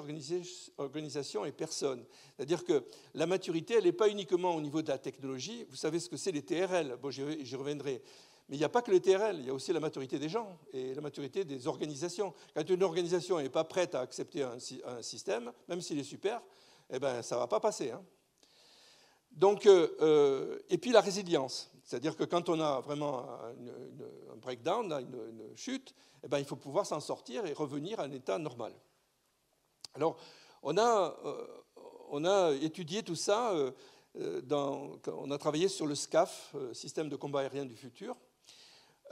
organisation et personne. C'est-à-dire que la maturité, elle n'est pas uniquement au niveau de la technologie. Vous savez ce que c'est les TRL. Bon, j'y reviendrai. Mais il n'y a pas que les TRL, il y a aussi la maturité des gens et la maturité des organisations. Quand une organisation n'est pas prête à accepter un système, même s'il est super, ça ne va pas passer. Hein. Donc, et puis la résilience. C'est-à-dire que quand on a vraiment un breakdown, une chute, il faut pouvoir s'en sortir et revenir à un état normal. Alors, on a étudié tout ça, on a travaillé sur le SCAF, Système de combat aérien du futur,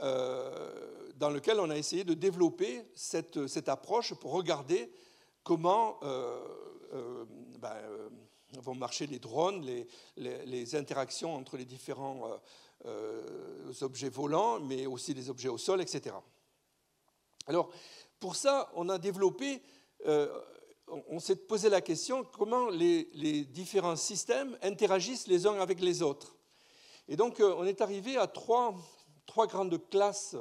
dans lequel on a essayé de développer cette approche pour regarder comment vont marcher les drones, les interactions entre les différents objets volants, mais aussi les objets au sol, etc. Alors, pour ça, on a développé, on s'est posé la question comment les différents systèmes interagissent les uns avec les autres. Et donc, on est arrivé à trois grandes classes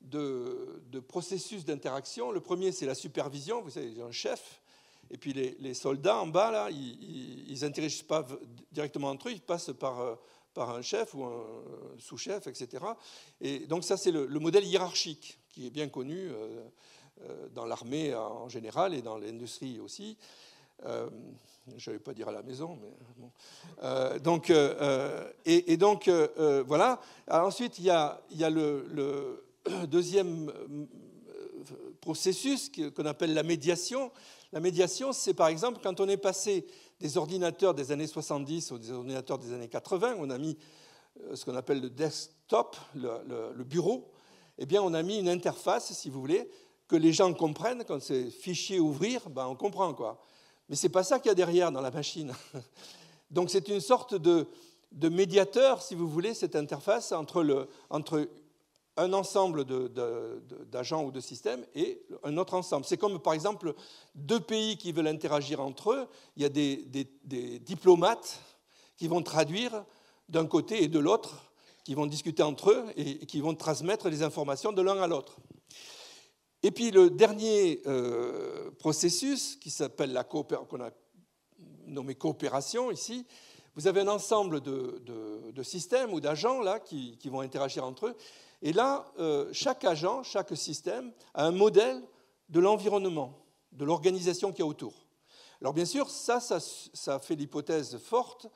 de processus d'interaction. Le premier, c'est la supervision. Vous savez, il y a un chef. Et puis les soldats en bas, là, ils n'interagissent pas directement entre eux, ils passent par un chef ou un sous-chef, etc. Et donc ça, c'est le modèle hiérarchique qui est bien connu dans l'armée en général et dans l'industrie aussi. Je n'allais pas dire à la maison, mais bon. Voilà. Alors ensuite, il y a le deuxième processus qu'on appelle la médiation. La médiation, c'est par exemple quand on est passé des ordinateurs des années 70 aux des ordinateurs des années 80, on a mis ce qu'on appelle le desktop, le bureau, eh bien on a mis une interface, si vous voulez, que les gens comprennent. Quand c'est fichier ouvrir, ben on comprend, quoi. Mais ce n'est pas ça qu'il y a derrière dans la machine. Donc c'est une sorte de médiateur, si vous voulez, cette interface entre un ensemble d'agents ou de systèmes et un autre ensemble. C'est comme, par exemple, deux pays qui veulent interagir entre eux. Il y a des diplomates qui vont traduire d'un côté et de l'autre, qui vont discuter entre eux et qui vont transmettre les informations de l'un à l'autre. Et puis le dernier processus, qui s'appelle qu'on a nommé coopération ici, vous avez un ensemble de systèmes ou d'agents là, qui vont interagir entre eux. Et là, chaque agent, chaque système a un modèle de l'environnement, de l'organisation qu'il y a autour. Alors bien sûr, ça fait l'hypothèse forte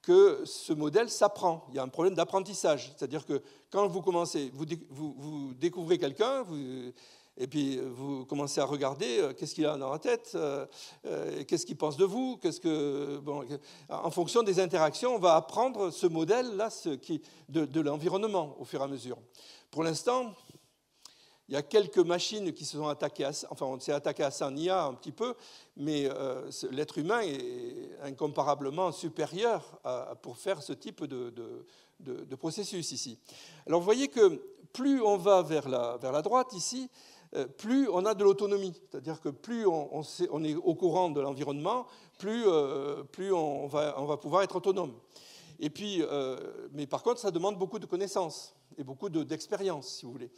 que ce modèle s'apprend. Il y a un problème d'apprentissage. C'est-à-dire que quand vous commencez, vous découvrez quelqu'un, et puis vous commencez à regarder qu'est-ce qu'il a dans la tête, qu'est-ce qu'il pense de vous, en fonction des interactions, on va apprendre ce modèle-là de l'environnement au fur et à mesure. Pour l'instant, il y a quelques machines qui se sont attaquées à ça, enfin on s'est attaqué à ça en IA un petit peu, mais l'être humain est incomparablement supérieur pour faire ce type de processus ici. Alors vous voyez que plus on va vers la droite ici, plus on a de l'autonomie. C'est-à-dire que plus on est au courant de l'environnement, plus on va pouvoir être autonome. Et puis, mais par contre, ça demande beaucoup de connaissances et beaucoup d'expérience, si vous voulez.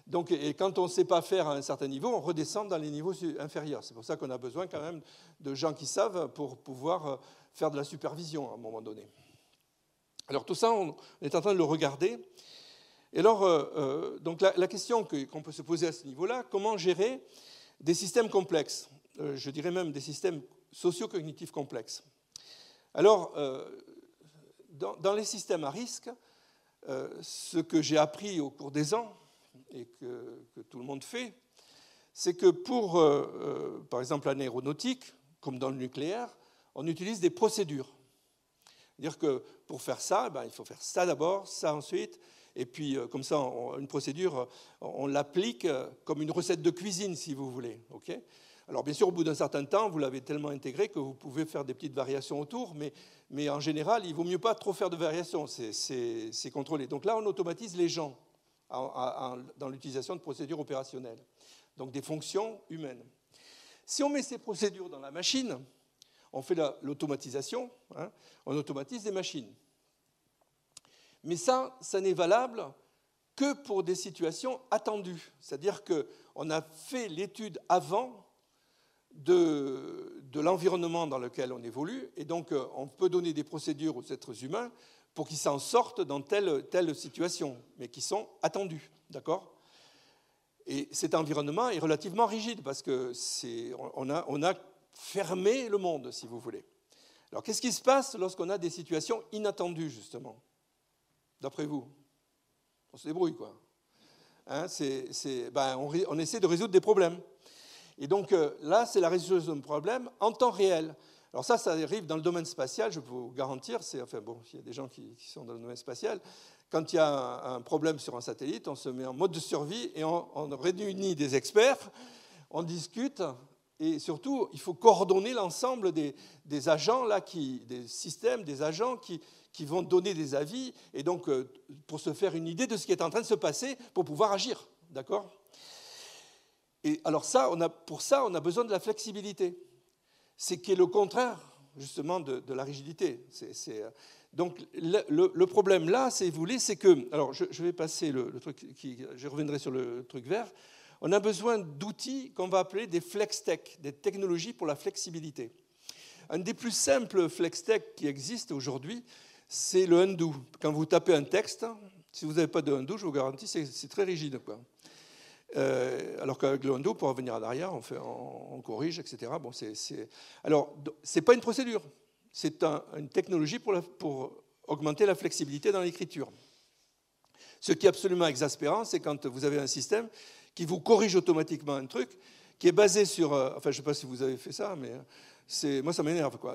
Donc, et quand on ne sait pas faire à un certain niveau, on redescend dans les niveaux inférieurs. C'est pour ça qu'on a besoin quand même de gens qui savent pour pouvoir faire de la supervision à un moment donné. Alors tout ça, on est en train de le regarder. Et alors, donc la question qu'on peut se poser à ce niveau-là, comment gérer des systèmes complexes, je dirais même des systèmes socio-cognitifs complexes. Alors, dans les systèmes à risque, ce que j'ai appris au cours des ans, et que tout le monde fait, c'est que pour, par exemple, en aéronautique, comme dans le nucléaire, on utilise des procédures. C'est-à-dire que pour faire ça, il faut faire ça d'abord, ça ensuite. Et puis, comme ça, une procédure, on l'applique comme une recette de cuisine, si vous voulez. Okay ? Alors, bien sûr, au bout d'un certain temps, vous l'avez tellement intégré que vous pouvez faire des petites variations autour, mais en général, il ne vaut mieux pas trop faire de variations, c'est contrôlé. Donc là, on automatise les gens dans l'utilisation de procédures opérationnelles, donc des fonctions humaines. Si on met ces procédures dans la machine, on fait l'automatisation, hein, on automatise des machines. Mais ça n'est valable que pour des situations attendues. C'est-à-dire qu'on a fait l'étude avant de l'environnement dans lequel on évolue, et donc on peut donner des procédures aux êtres humains pour qu'ils s'en sortent dans telle situation, mais qui sont attendues. D'accord ? Et cet environnement est relativement rigide, parce qu'on a fermé le monde, si vous voulez. Alors qu'est-ce qui se passe lorsqu'on a des situations inattendues, justement ? D'après vous, on se débrouille, quoi. Hein, on essaie de résoudre des problèmes. Et donc là, c'est la résolution de problèmes en temps réel. Alors ça arrive dans le domaine spatial, je peux vous garantir. Il y a des gens qui sont dans le domaine spatial. Quand il y a un problème sur un satellite, on se met en mode de survie et on réunit des experts, on discute. Et surtout, il faut coordonner l'ensemble des agents, là, des systèmes, des agents qui vont donner des avis, et donc pour se faire une idée de ce qui est en train de se passer, pour pouvoir agir. D'accord ? Et alors pour ça, on a besoin de la flexibilité. C'est qui est le contraire justement de la rigidité. Donc le problème là, si vous voulez, c'est que, alors je vais passer le truc, je reviendrai sur le truc vert. On a besoin d'outils qu'on va appeler des flex-tech, des technologies pour la flexibilité. Un des plus simples flex-tech qui existent aujourd'hui, c'est le undo. Quand vous tapez un texte, si vous n'avez pas de undo, je vous garantis, c'est très rigide, quoi. Alors qu'avec le undo, pour revenir en arrière, on corrige, etc. Bon, alors, ce n'est pas une procédure, c'est une technologie pour augmenter la flexibilité dans l'écriture. Ce qui est absolument exaspérant, c'est quand vous avez un système qui vous corrige automatiquement un truc qui est basé sur... enfin, je ne sais pas si vous avez fait ça, mais moi, ça m'énerve, quoi.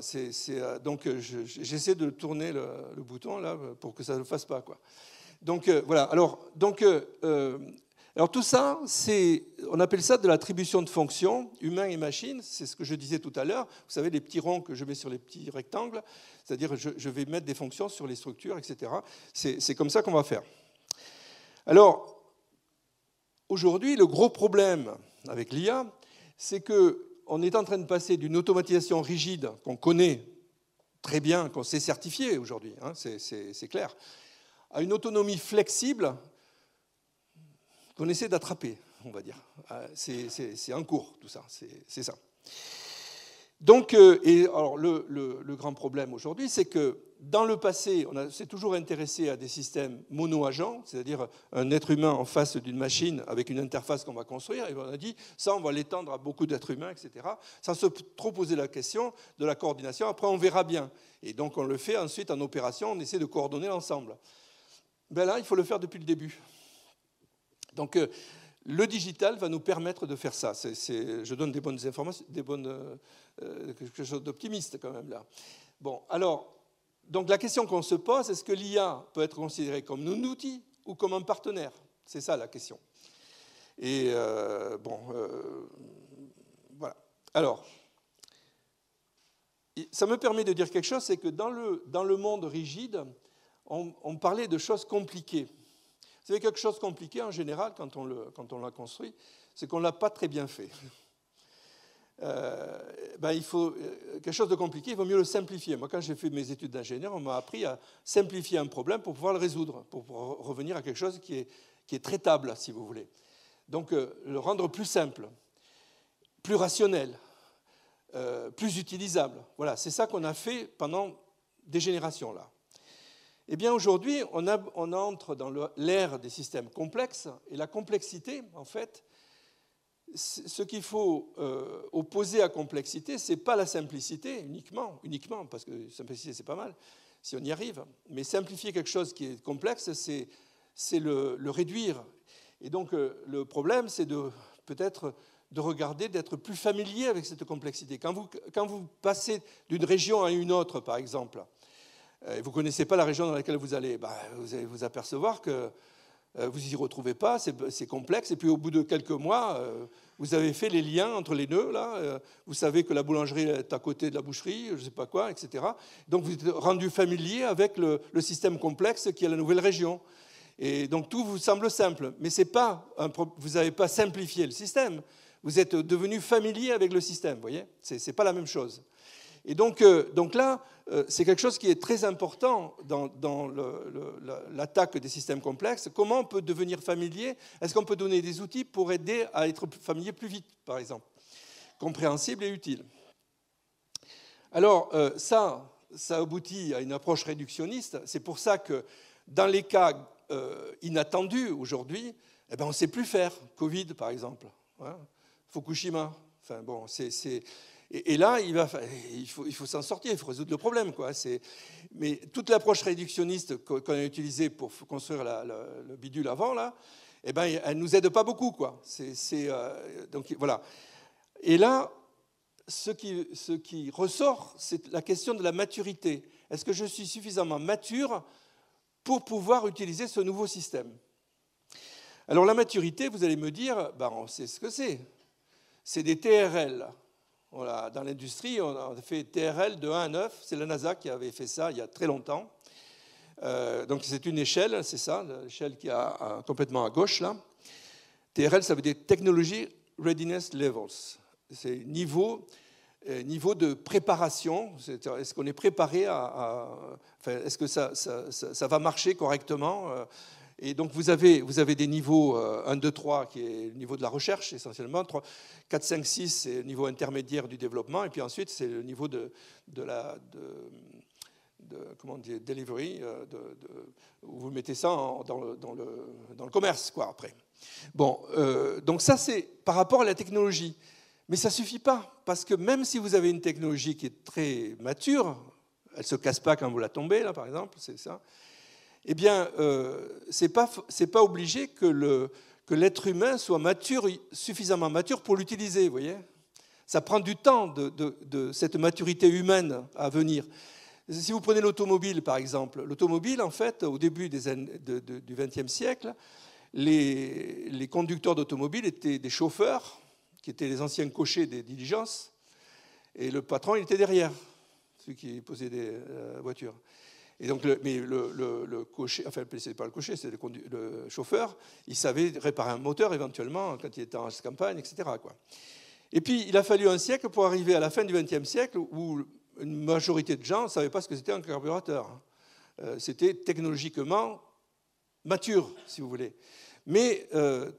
Donc, j'essaie de tourner le bouton, là, pour que ça ne le fasse pas, quoi. Donc, voilà. Alors, tout ça, on appelle ça de l'attribution de fonctions, humain et machine. C'est ce que je disais tout à l'heure. Vous savez, les petits ronds que je mets sur les petits rectangles, c'est-à-dire je vais mettre des fonctions sur les structures, etc. C'est comme ça qu'on va faire. Alors, aujourd'hui, le gros problème avec l'IA, c'est qu'on est en train de passer d'une automatisation rigide qu'on connaît très bien, qu'on sait certifier aujourd'hui, hein, c'est clair, à une autonomie flexible qu'on essaie d'attraper, on va dire. C'est en cours, tout ça, c'est ça. Donc, alors le grand problème aujourd'hui, c'est que dans le passé, on s'est toujours intéressé à des systèmes mono-agents, c'est-à-dire un être humain en face d'une machine avec une interface qu'on va construire, et on a dit, ça, on va l'étendre à beaucoup d'êtres humains, etc., sans se trop poser la question de la coordination. Après, on verra bien. Et donc, on le fait ensuite en opération, on essaie de coordonner l'ensemble. Ben là, il faut le faire depuis le début. Donc, le digital va nous permettre de faire ça. Je donne des bonnes informations, quelque chose d'optimiste quand même là. Bon, alors, donc la question qu'on se pose, est-ce que l'IA peut être considérée comme un outil ou comme un partenaire? C'est ça la question. Et voilà. Alors, ça me permet de dire quelque chose, c'est que dans le monde rigide, on parlait de choses compliquées. Vous savez, quelque chose de compliqué, en général, quand on l'a construit, c'est qu'on ne l'a pas très bien fait. Il faut quelque chose de compliqué, il vaut mieux le simplifier. Moi, quand j'ai fait mes études d'ingénieur, on m'a appris à simplifier un problème pour pouvoir le résoudre, pour revenir à quelque chose qui est traitable, si vous voulez. Donc, le rendre plus simple, plus rationnel, plus utilisable. Voilà, c'est ça qu'on a fait pendant des générations, là. Eh bien, aujourd'hui, on entre dans l'ère des systèmes complexes, et la complexité, en fait, ce qu'il faut opposer à complexité, ce n'est pas la simplicité uniquement, parce que simplicité, c'est pas mal, si on y arrive, mais simplifier quelque chose qui est complexe, c'est le réduire. Et donc, le problème, c'est peut-être de regarder, d'être plus familier avec cette complexité. Quand vous passez d'une région à une autre, par exemple, et vous ne connaissez pas la région dans laquelle vous allez, vous allez vous apercevoir que vous n'y retrouvez pas, c'est complexe, et puis au bout de quelques mois, vous avez fait les liens entre les nœuds, là, vous savez que la boulangerie est à côté de la boucherie, je ne sais pas quoi, etc. Donc vous êtes rendu familier avec le système complexe qui est la nouvelle région. Et donc tout vous semble simple, mais vous n'avez pas simplifié le système, vous êtes devenu familier avec le système, vous voyez, ce n'est pas la même chose. Et donc là, c'est quelque chose qui est très important dans l'attaque des systèmes complexes. Comment on peut devenir familier? Est-ce qu'on peut donner des outils pour aider à être familier plus vite, par exemple? Compréhensible et utile. Alors, ça aboutit à une approche réductionniste. C'est pour ça que dans les cas inattendus aujourd'hui, on ne sait plus faire. Covid, par exemple. Hein, Fukushima. Enfin, bon, Et là, il faut s'en sortir, il faut résoudre le problème, quoi. Mais toute l'approche réductionniste qu'on a utilisée pour construire le bidule avant, là, elle ne nous aide pas beaucoup, quoi. Donc, voilà. Et là, ce qui ressort, c'est la question de la maturité. Est-ce que je suis suffisamment mature pour pouvoir utiliser ce nouveau système? Alors, la maturité, vous allez me dire, on sait ce que c'est. C'est des TRL. Voilà, dans l'industrie, on a fait TRL de 1 à 9. C'est la NASA qui avait fait ça il y a très longtemps. Donc c'est une échelle, c'est ça, l'échelle qui est complètement à gauche là. TRL, ça veut dire Technology Readiness Levels. C'est niveau niveau de préparation. Est-ce qu'on est préparé est-ce que ça va marcher correctement? Et donc vous avez des niveaux 1, 2, 3 qui est le niveau de la recherche essentiellement, 3, 4, 5, 6 c'est le niveau intermédiaire du développement, et puis ensuite c'est le niveau de comment dire, delivery, où vous mettez ça dans le commerce, quoi, après. Bon, donc ça c'est par rapport à la technologie. Mais ça ne suffit pas, parce que même si vous avez une technologie qui est très mature, elle ne se casse pas quand vous la tombez, là, par exemple, c'est ça, eh bien, c'est pas obligé que l'être humain soit suffisamment mature pour l'utiliser, vous voyez. Ça prend du temps de cette maturité humaine à venir. Si vous prenez l'automobile, par exemple, l'automobile, en fait, au début du XXe siècle, les conducteurs d'automobile étaient des chauffeurs, qui étaient les anciens cochers des diligences, et le patron, il était derrière, celui qui posait des voitures. Et donc, le cocher, enfin, c'est pas le cocher, c'est le chauffeur, il savait réparer un moteur éventuellement quand il était en campagne, etc., quoi. Et puis, il a fallu un siècle pour arriver à la fin du XXe siècle où une majorité de gens ne savaient pas ce que c'était un carburateur. C'était technologiquement mature, si vous voulez. Mais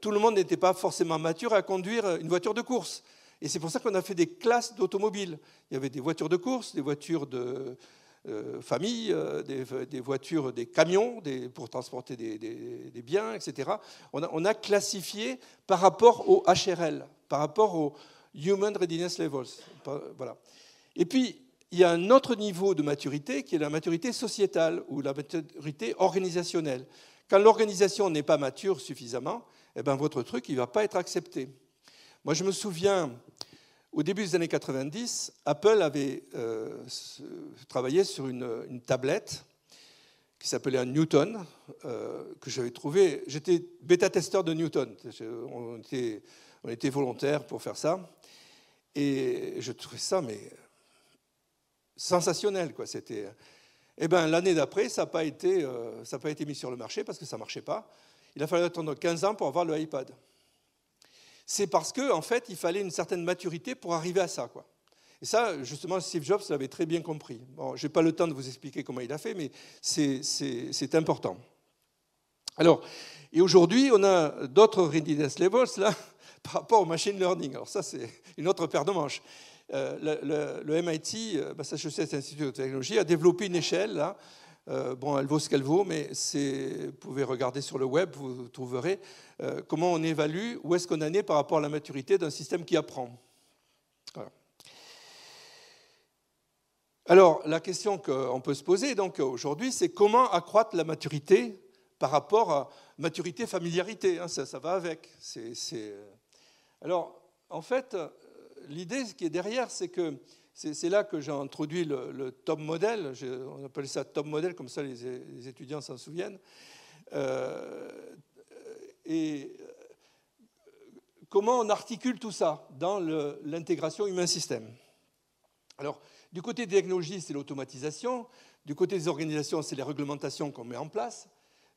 tout le monde n'était pas forcément mature à conduire une voiture de course. Et c'est pour ça qu'on a fait des classes d'automobiles. Il y avait des voitures de course, des voitures de famille, des voitures, des camions pour transporter des biens, etc. On a classifié par rapport au HRL, par rapport au Human Readiness Levels. Voilà. Et puis, il y a un autre niveau de maturité qui est la maturité sociétale ou la maturité organisationnelle. Quand l'organisation n'est pas mature suffisamment, eh bien, votre truc il ne va pas être accepté. Moi, je me souviens, au début des années 90, Apple avait travaillé sur une tablette qui s'appelait un Newton, que j'avais trouvé. J'étais bêta-testeur de Newton. On était volontaires pour faire ça. Et je trouvais ça mais sensationnel, quoi. C'était... Eh bien, l'année d'après, ça n'a pas été mis sur le marché parce que ça ne marchait pas. Il a fallu attendre 15 ans pour avoir le iPad. C'est parce qu'en fait, il fallait une certaine maturité pour arriver à ça, quoi. Et ça, justement, Steve Jobs l'avait très bien compris. Bon, je n'ai pas le temps de vous expliquer comment il a fait, mais c'est important. Alors, et aujourd'hui, on a d'autres readiness levels là, par rapport au machine learning. Alors ça, c'est une autre paire de manches. Le MIT, Massachusetts Institute of Technology, a développé une échelle. Là. Bon, elle vaut ce qu'elle vaut, mais vous pouvez regarder sur le web, vous trouverez comment on évalue, où est-ce qu'on en est par rapport à la maturité d'un système qui apprend. Voilà. Alors, la question qu'on peut se poser donc, aujourd'hui, c'est comment accroître la maturité par rapport à maturité, familiarité. Hein, ça va avec. Alors, en fait... L'idée qui est derrière, c'est que c'est là que j'ai introduit le top model. On appelle ça top model, comme ça les étudiants s'en souviennent. Et comment on articule tout ça dans l'intégration humain-système? Alors, du côté des technologies, c'est l'automatisation. Du côté des organisations, c'est les réglementations qu'on met en place.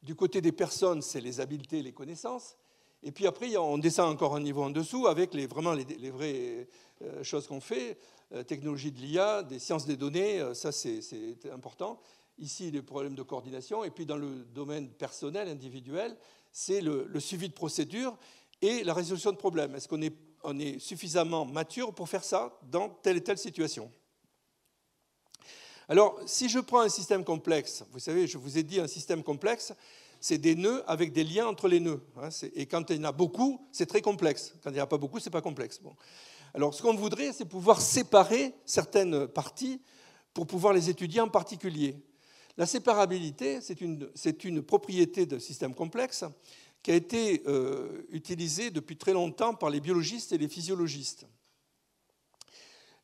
Du côté des personnes, c'est les habiletés, les connaissances. Et puis après, on descend encore un niveau en dessous avec vraiment les vraies choses qu'on fait, technologie de l'IA, des sciences des données, ça c'est important. Ici, les problèmes de coordination. Et puis dans le domaine personnel, individuel, c'est le suivi de procédures et la résolution de problèmes. Est-ce qu'on est suffisamment mature pour faire ça dans telle et telle situation? Alors, si je prends un système complexe, vous savez, je vous ai dit un système complexe, c'est des nœuds avec des liens entre les nœuds. Et quand il y en a beaucoup, c'est très complexe. Quand il n'y en a pas beaucoup, ce n'est pas complexe. Bon. Alors, ce qu'on voudrait, c'est pouvoir séparer certaines parties pour pouvoir les étudier en particulier. La séparabilité, c'est une propriété de système complexe qui a été utilisée depuis très longtemps par les biologistes et les physiologistes.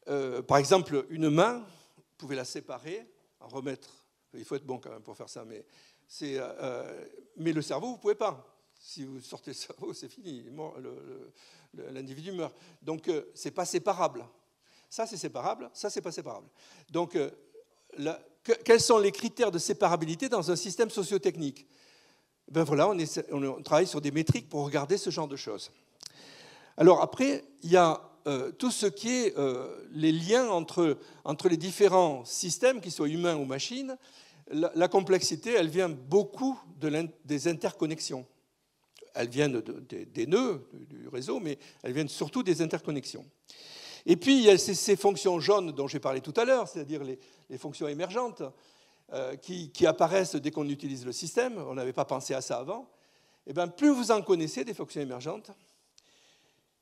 Par exemple, une main, vous pouvez la séparer, en remettre. Il faut être bon quand même pour faire ça, mais le cerveau, vous ne pouvez pas. Si vous sortez le cerveau, c'est fini, l'individu meurt. Donc, ce n'est pas séparable. Ça, c'est séparable, ça, ce n'est pas séparable. Donc, quels sont les critères de séparabilité dans un système sociotechnique? Ben voilà, on travaille sur des métriques pour regarder ce genre de choses. Alors après, il y a tout ce qui est les liens entre les différents systèmes, qu'ils soient humains ou machines. La complexité, elle vient beaucoup des interconnexions. Elles viennent des nœuds du réseau, mais elles viennent surtout des interconnexions. Et puis, il y a ces fonctions jaunes dont j'ai parlé tout à l'heure, c'est-à-dire les fonctions émergentes qui apparaissent dès qu'on utilise le système. On n'avait pas pensé à ça avant. Et bien, plus vous en connaissez des fonctions émergentes,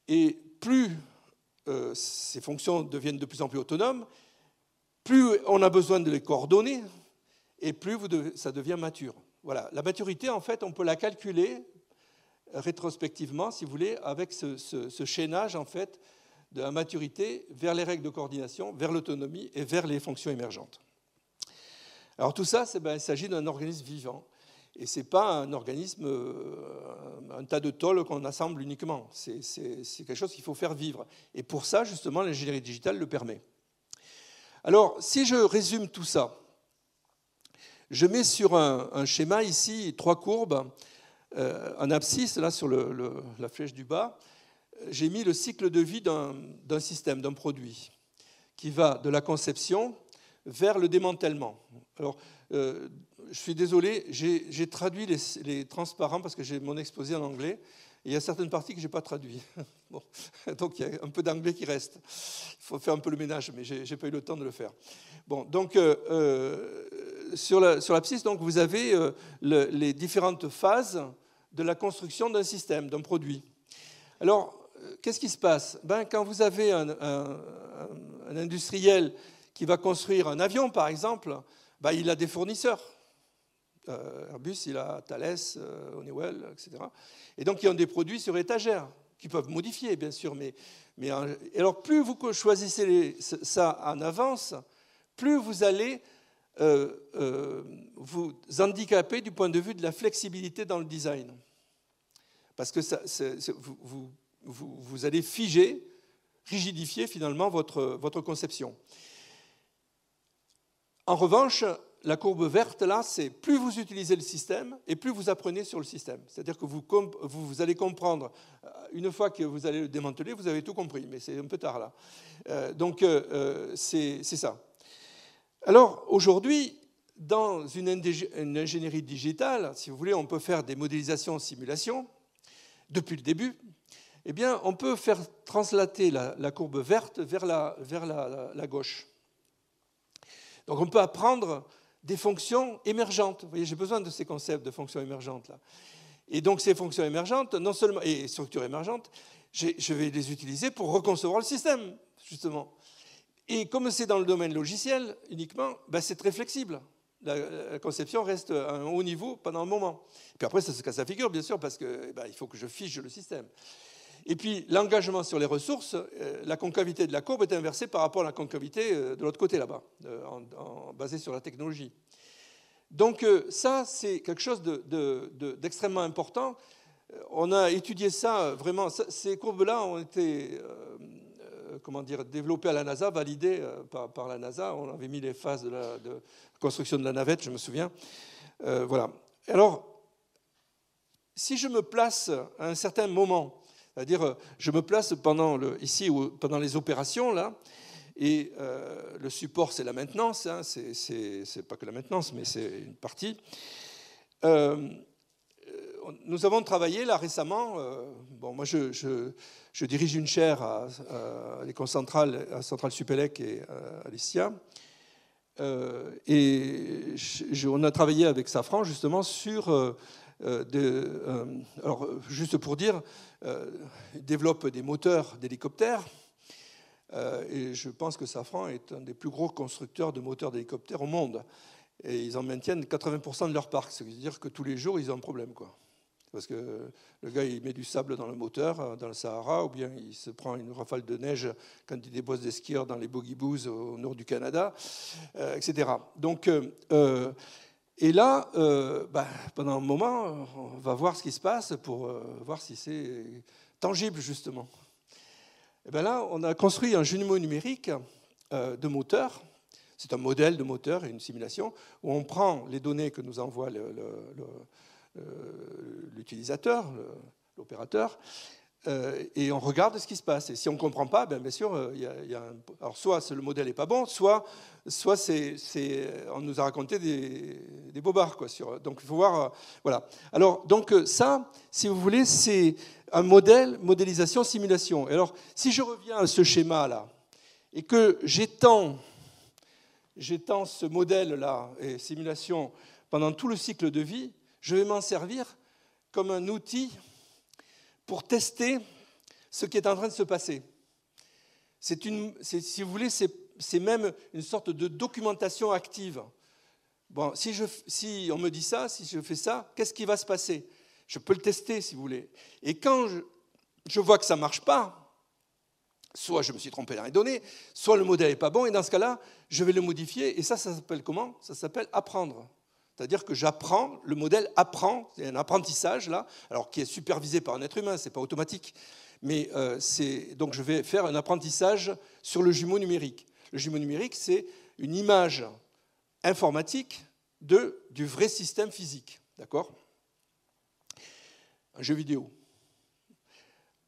et plus ces fonctions deviennent de plus en plus autonomes, plus on a besoin de les coordonner, et plus ça devient mature. Voilà. La maturité, en fait, on peut la calculer rétrospectivement, si vous voulez, avec ce chaînage, en fait, de la maturité vers les règles de coordination, vers l'autonomie et vers les fonctions émergentes. Alors tout ça, il s'agit d'un organisme vivant. Et ce n'est pas un organisme, un tas de tôles qu'on assemble uniquement. C'est quelque chose qu'il faut faire vivre. Et pour ça, justement, l'ingénierie digitale le permet. Alors, si je résume tout ça, je mets sur un schéma ici 3 courbes, en abscisse, là, sur la flèche du bas. J'ai mis le cycle de vie d'un système, d'un produit, qui va de la conception vers le démantèlement. Alors, je suis désolé, j'ai traduit les transparents parce que j'ai mon exposé en anglais. Et il y a certaines parties que je n'ai pas traduites. Bon, donc, il y a un peu d'anglais qui reste. Il faut faire un peu le ménage, mais je n'ai pas eu le temps de le faire. Bon, donc, sur l'abscisse, donc, vous avez les différentes phases de la construction d'un système, d'un produit. Alors, qu'est-ce qui se passe? Quand vous avez un industriel qui va construire un avion, par exemple, il a des fournisseurs. Airbus, il a Thales, Honeywell, etc. Et donc, ils ont des produits sur étagère, qui peuvent modifier, bien sûr. Mais alors, plus vous choisissez ça en avance, plus vous allez vous handicaper du point de vue de la flexibilité dans le design. Parce que vous allez figer, rigidifier finalement votre conception. En revanche, la courbe verte, là, c'est plus vous utilisez le système et plus vous apprenez sur le système. C'est-à-dire que vous allez comprendre, une fois que vous allez le démanteler, vous avez tout compris, mais c'est un peu tard là. Donc, c'est ça. Alors, aujourd'hui, dans une ingénierie digitale, si vous voulez, on peut faire des modélisations, simulations, depuis le début. Eh bien, on peut faire translater la courbe verte vers la gauche. Donc, on peut apprendre des fonctions émergentes. Vous voyez, j'ai besoin de ces concepts de fonctions émergentes là. Et donc, ces fonctions émergentes, non seulement et structures émergentes, je vais les utiliser pour reconcevoir le système, justement. Et comme c'est dans le domaine logiciel uniquement, c'est très flexible. La conception reste à un haut niveau pendant un moment. Et puis après, ça se casse la figure, bien sûr, parce qu'il faut que je fige le système. Et puis, l'engagement sur les ressources, la concavité de la courbe est inversée par rapport à la concavité de l'autre côté, là-bas, basée sur la technologie. Donc, ça, c'est quelque chose d'extrêmement important. On a étudié ça vraiment. Ces courbes-là ont été développées à la NASA, validées par la NASA. On avait mis les phases de construction de la navette, je me souviens. Voilà. Alors, si je me place à un certain moment, c'est-à-dire, je me place pendant les opérations, là, et le support, c'est la maintenance, hein, c'est pas que la maintenance, mais c'est une partie. Nous avons travaillé, là, récemment, moi, je dirige une chaire à l'Éconcentrale, à Centrale Supélec et à l'ISTIA, et on a travaillé avec Safran, justement, sur... alors, juste pour dire, ils développent des moteurs d'hélicoptères et je pense que Safran est un des plus gros constructeurs de moteurs d'hélicoptères au monde. Et ils en maintiennent 80% de leur parc, ce qui veut dire que tous les jours, ils ont un problème, quoi. Parce que le gars, il met du sable dans le moteur, dans le Sahara, ou bien il se prend une rafale de neige quand il dépose des skieurs dans les boggy boos au nord du Canada, etc. Donc... et là, pendant un moment, on va voir ce qui se passe pour voir si c'est tangible, justement. Et bien là, on a construit un jumeau numérique de moteur. C'est un modèle de moteur et une simulation où on prend les données que nous envoie l'utilisateur, l'opérateur. et on regarde ce qui se passe. Et si on ne comprend pas, bien sûr, alors soit le modèle n'est pas bon, soit on nous a raconté des bobards. Quoi, donc il faut voir. Voilà. Alors, donc ça, si vous voulez, c'est un modélisation, simulation. Et alors, si je reviens à ce schéma-là, et que j'étends ce modèle-là, et simulation, pendant tout le cycle de vie, je vais m'en servir comme un outil pour tester ce qui est en train de se passer. Si vous voulez, c'est même une sorte de documentation active. Bon, si on me dit ça, si je fais ça, qu'est-ce qui va se passer? Je peux le tester, si vous voulez. Et quand je vois que ça ne marche pas, soit je me suis trompé dans les données, soit le modèle n'est pas bon, et dans ce cas-là, je vais le modifier. Et ça s'appelle comment? Ça s'appelle apprendre. C'est-à-dire que j'apprends, le modèle apprend, c'est un apprentissage là, alors qui est supervisé par un être humain, ce n'est pas automatique, mais donc je vais faire un apprentissage sur le jumeau numérique. Le jumeau numérique, c'est une image informatique du vrai système physique, d'accord? Un jeu vidéo.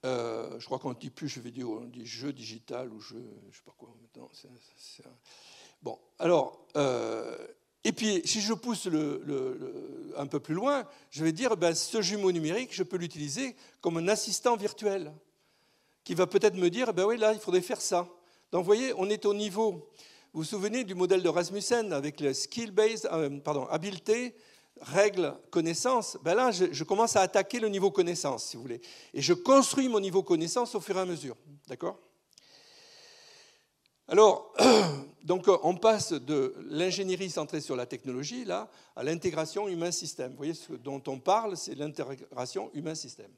Je crois qu'on ne dit plus jeu vidéo, on dit jeu digital ou jeu, je ne sais pas quoi maintenant. Bon, alors... Et puis, si je pousse un peu plus loin, je vais dire, ce jumeau numérique, je peux l'utiliser comme un assistant virtuel qui va peut-être me dire, oui, là, il faudrait faire ça. Donc, vous voyez, on est au niveau, vous vous souvenez du modèle de Rasmussen avec le skill-based, habileté, règles, connaissances. Là, je commence à attaquer le niveau connaissance, si vous voulez. Et je construis mon niveau connaissance au fur et à mesure. D'accord ? Alors, donc, on passe de l'ingénierie centrée sur la technologie là, à l'intégration humain-système. Vous voyez, ce dont on parle, c'est l'intégration humain-système.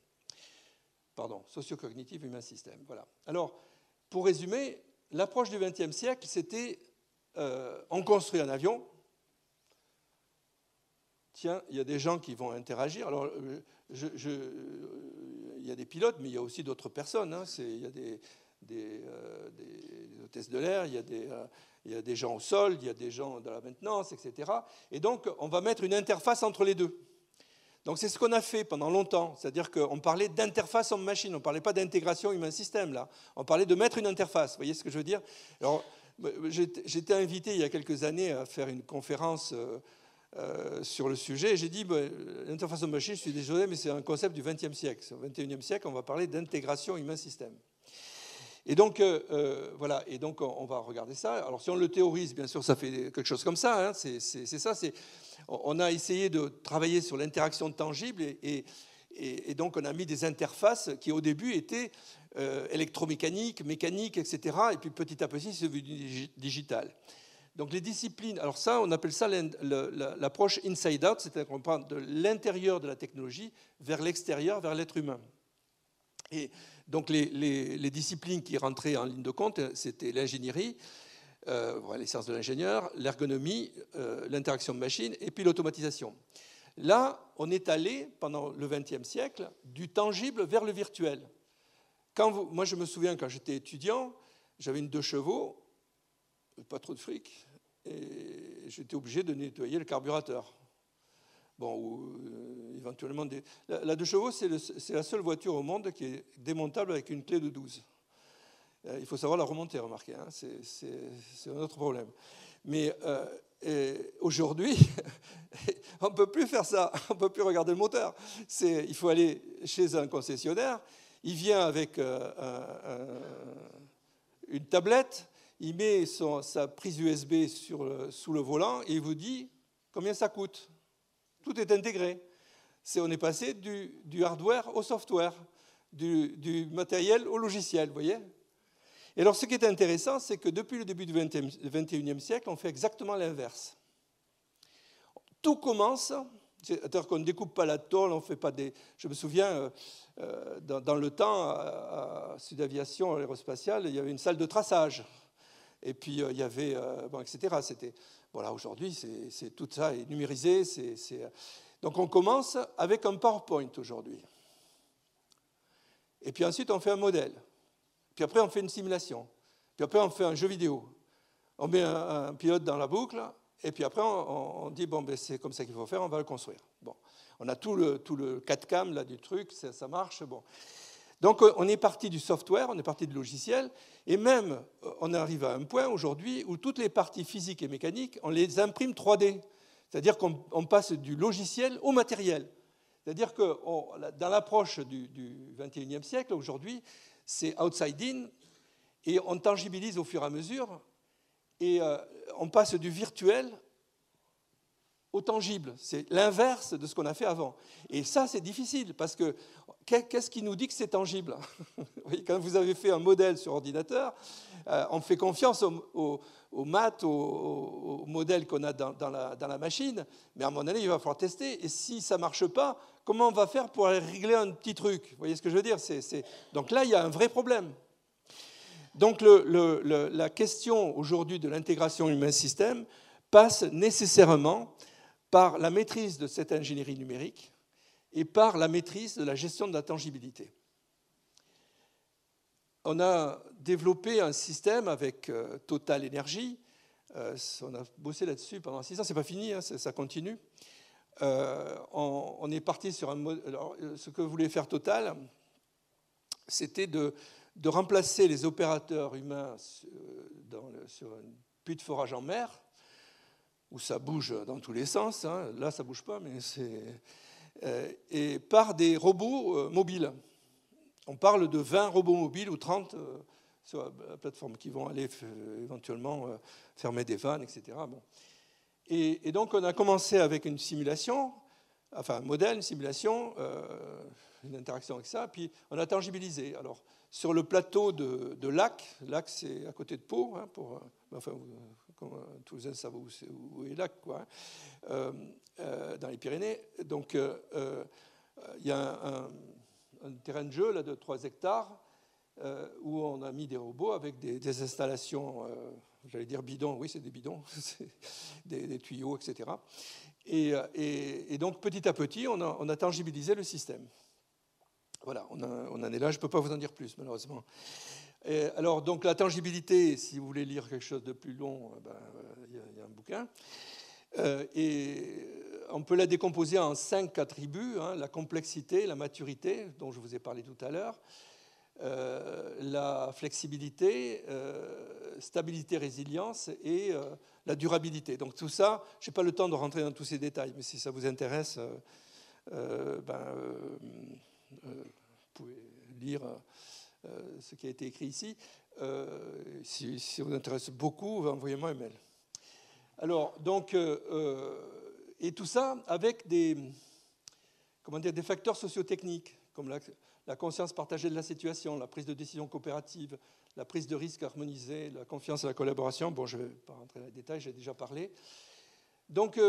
Pardon, socio-cognitive humain-système. Voilà. Alors, pour résumer, l'approche du XXe siècle, c'était on construit un avion. Tiens, il y a des gens qui vont interagir. Alors, il y a des pilotes, mais il y a aussi d'autres personnes. Hein. Il y a des hôtesses de l'air, il y a des gens au sol, il y a des gens de la maintenance, etc. Et donc, on va mettre une interface entre les deux. Donc, c'est ce qu'on a fait pendant longtemps. C'est-à-dire qu'on parlait d'interface homme-machine. On ne parlait pas d'intégration humain-système, là. On parlait de mettre une interface. Vous voyez ce que je veux dire? Alors, j'étais invité il y a quelques années à faire une conférence sur le sujet. Et j'ai dit, l'interface homme-machine, je suis désolé, mais c'est un concept du XXe siècle. Au XXIe siècle, on va parler d'intégration humain-système. Et donc, voilà, et donc on va regarder ça. Alors, si on le théorise, bien sûr, ça fait quelque chose comme ça. Hein. C'est ça. On a essayé de travailler sur l'interaction tangible et donc on a mis des interfaces qui, au début, étaient électromécaniques, mécaniques, etc. Et puis, petit à petit, c'est devenu digital. Donc, les disciplines... Alors ça, on appelle ça l'approche inside-out, c'est-à-dire qu'on prend de l'intérieur de la technologie vers l'extérieur, vers l'être humain. Et donc les disciplines qui rentraient en ligne de compte, c'était l'ingénierie, les sciences de l'ingénieur, l'ergonomie, l'interaction de machines et puis l'automatisation. Là, on est allé, pendant le XXe siècle, du tangible vers le virtuel. Moi, je me souviens, quand j'étais étudiant, j'avais une 2 chevaux, pas trop de fric, et j'étais obligé de nettoyer le carburateur. Bon, ou éventuellement... La 2 chevaux, c'est la seule voiture au monde qui est démontable avec une clé de 12. Il faut savoir la remonter, remarquez, hein, c'est un autre problème. Mais aujourd'hui, on ne peut plus faire ça, on ne peut plus regarder le moteur. Il faut aller chez un concessionnaire, il vient avec une tablette, il met sa prise USB sous le volant et il vous dit combien ça coûte. Tout est intégré. On est passé du hardware au software, du matériel au logiciel, vous voyez? Et alors, ce qui est intéressant, c'est que depuis le début du XXIe siècle, on fait exactement l'inverse. Tout commence, c'est-à-dire qu'on ne découpe pas la tôle, on ne fait pas des... Je me souviens, dans le temps, à Sud Aviation aérospatiale, il y avait une salle de traçage. Et puis, il y avait... etc. C'était... Voilà, aujourd'hui, tout ça est numérisé. Donc, on commence avec un PowerPoint aujourd'hui. Et puis ensuite, on fait un modèle. Puis après, on fait une simulation. Puis après, on fait un jeu vidéo. On met un pilote dans la boucle. Et puis après, on dit, c'est comme ça qu'il faut faire, on va le construire. Bon. On a tout le 4cam là, du truc, ça marche. Bon. Donc on est parti du software, on est parti du logiciel, et même on arrive à un point aujourd'hui où toutes les parties physiques et mécaniques, on les imprime 3D. C'est-à-dire qu'on passe du logiciel au matériel. C'est-à-dire que dans l'approche du XXIe siècle, aujourd'hui, c'est outside in, et on tangibilise au fur et à mesure, et on passe du virtuel au tangible. C'est l'inverse de ce qu'on a fait avant. Et ça, c'est difficile, parce que qu'est-ce qui nous dit que c'est tangible? Quand vous avez fait un modèle sur ordinateur, on fait confiance aux maths, aux modèles qu'on a dans la machine, mais à un moment donné, il va falloir tester. Et si ça ne marche pas, comment on va faire pour aller régler un petit truc? Vous voyez ce que je veux dire? Donc là, il y a un vrai problème. Donc la question aujourd'hui de l'intégration humain-système passe nécessairement par la maîtrise de cette ingénierie numérique et par la maîtrise de la gestion de la tangibilité. On a développé un système avec Total Energy. On a bossé là-dessus pendant 6 ans. Ce n'est pas fini, hein, ça continue. On est parti sur un mode. Alors, ce que voulait faire Total, c'était de remplacer les opérateurs humains sur un puits de forage en mer, où ça bouge dans tous les sens. Hein. Là, ça ne bouge pas, mais et par des robots mobiles. On parle de 20 robots mobiles ou 30 sur la plateforme qui vont aller éventuellement fermer des vannes, etc. Bon. Et donc, on a commencé avec une simulation, enfin un modèle, une simulation, une interaction avec ça, puis on a tangibilisé. Alors, sur le plateau de Lac c'est à côté de Pau, hein, enfin, Toulousains savent où est Lac, quoi, hein, dans les Pyrénées. Donc, il y a un terrain de jeu là, de 3 hectares où on a mis des robots avec des installations, j'allais dire bidons, oui, c'est des bidons, des tuyaux, etc. Et donc, petit à petit, on a tangibilisé le système. Voilà, on en est là, je ne peux pas vous en dire plus, malheureusement. Alors, donc, la tangibilité, si vous voulez lire quelque chose de plus long, il y a un bouquin. Et on peut la décomposer en 5 attributs, hein, la complexité, la maturité, dont je vous ai parlé tout à l'heure, la flexibilité, stabilité, résilience et la durabilité. Donc tout ça, je n'ai pas le temps de rentrer dans tous ces détails, mais si ça vous intéresse, vous pouvez lire ce qui a été écrit ici. Si ça vous intéresse beaucoup, envoyez-moi un mail. Alors, donc, et tout ça avec des facteurs sociotechniques, comme la conscience partagée de la situation, la prise de décision coopérative, la prise de risque harmonisée, la confiance et la collaboration. Bon, je ne vais pas rentrer dans les détails, j'ai déjà parlé. Donc,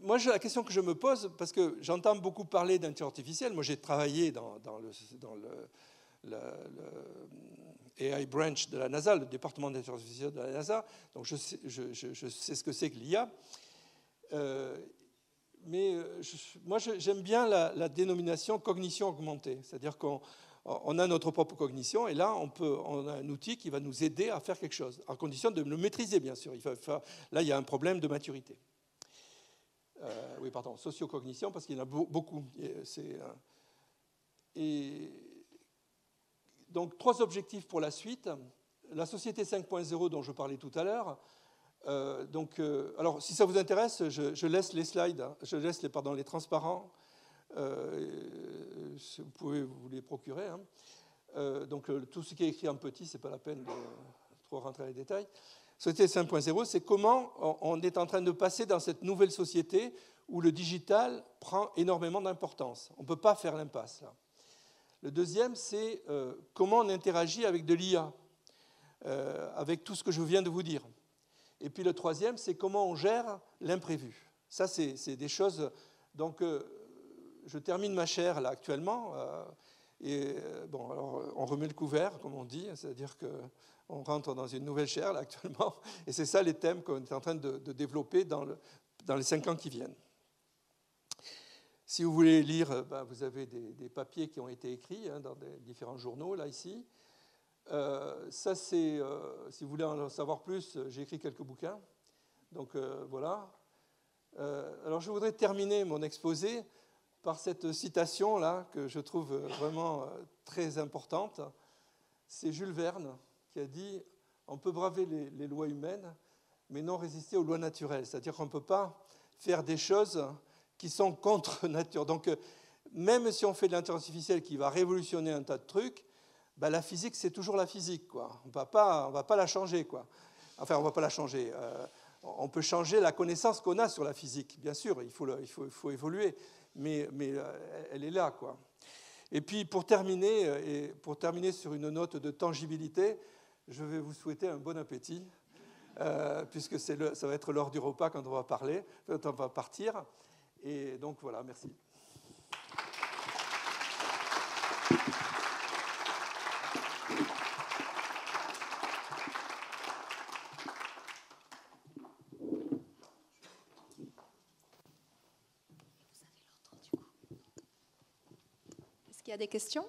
moi, la question que je me pose, parce que j'entends beaucoup parler d'intelligence artificielle, moi j'ai travaillé dans le AI branch de la NASA, le département d'intelligence artificielle de la NASA, donc je sais ce que c'est que l'IA. Mais moi, j'aime bien la dénomination cognition augmentée, c'est-à-dire qu'on a notre propre cognition, et là, on a un outil qui va nous aider à faire quelque chose, à condition de le maîtriser, bien sûr. Là, il y a un problème de maturité. Oui, pardon, sociocognition, parce qu'il y en a beaucoup. Et donc, 3 objectifs pour la suite. La société 5.0 dont je parlais tout à l'heure. Alors, si ça vous intéresse, je laisse les slides, je laisse les transparents. Vous pouvez vous les procurer. Hein. Donc, tout ce qui est écrit en petit, ce n'est pas la peine de trop rentrer dans les détails. Société 5.0, c'est comment on est en train de passer dans cette nouvelle société où le digital prend énormément d'importance. On ne peut pas faire l'impasse, là. Le deuxième, c'est comment on interagit avec de l'IA, avec tout ce que je viens de vous dire. Et puis le troisième, c'est comment on gère l'imprévu. Ça, c'est des choses... Donc, je termine ma chaire, là, actuellement. Bon, alors, on remet le couvert, comme on dit, c'est-à-dire qu'on rentre dans une nouvelle chaire, là, actuellement. Et c'est ça les thèmes qu'on est en train de développer dans les 5 ans qui viennent. Si vous voulez lire, vous avez des papiers qui ont été écrits dans des différents journaux, là, ici. Ça, c'est, si vous voulez en savoir plus, j'ai écrit quelques bouquins. Donc, voilà. Alors, je voudrais terminer mon exposé par cette citation-là, que je trouve vraiment très importante. C'est Jules Verne qui a dit « On peut braver les lois humaines, mais non résister aux lois naturelles ». C'est-à-dire qu'on ne peut pas faire des choses qui sont contre nature. Donc, même si on fait de l'intelligence artificielle qui va révolutionner un tas de trucs, ben, la physique, c'est toujours la physique, quoi. On ne va pas la changer, quoi. Enfin, on ne va pas la changer. On peut changer la connaissance qu'on a sur la physique, bien sûr, il faut évoluer, mais elle est là, quoi. Et puis, pour terminer sur une note de tangibilité, je vais vous souhaiter un bon appétit, puisque ça va être l'heure du repas quand on va partir. Et donc, voilà, merci. Est-ce qu'il y a des questions ?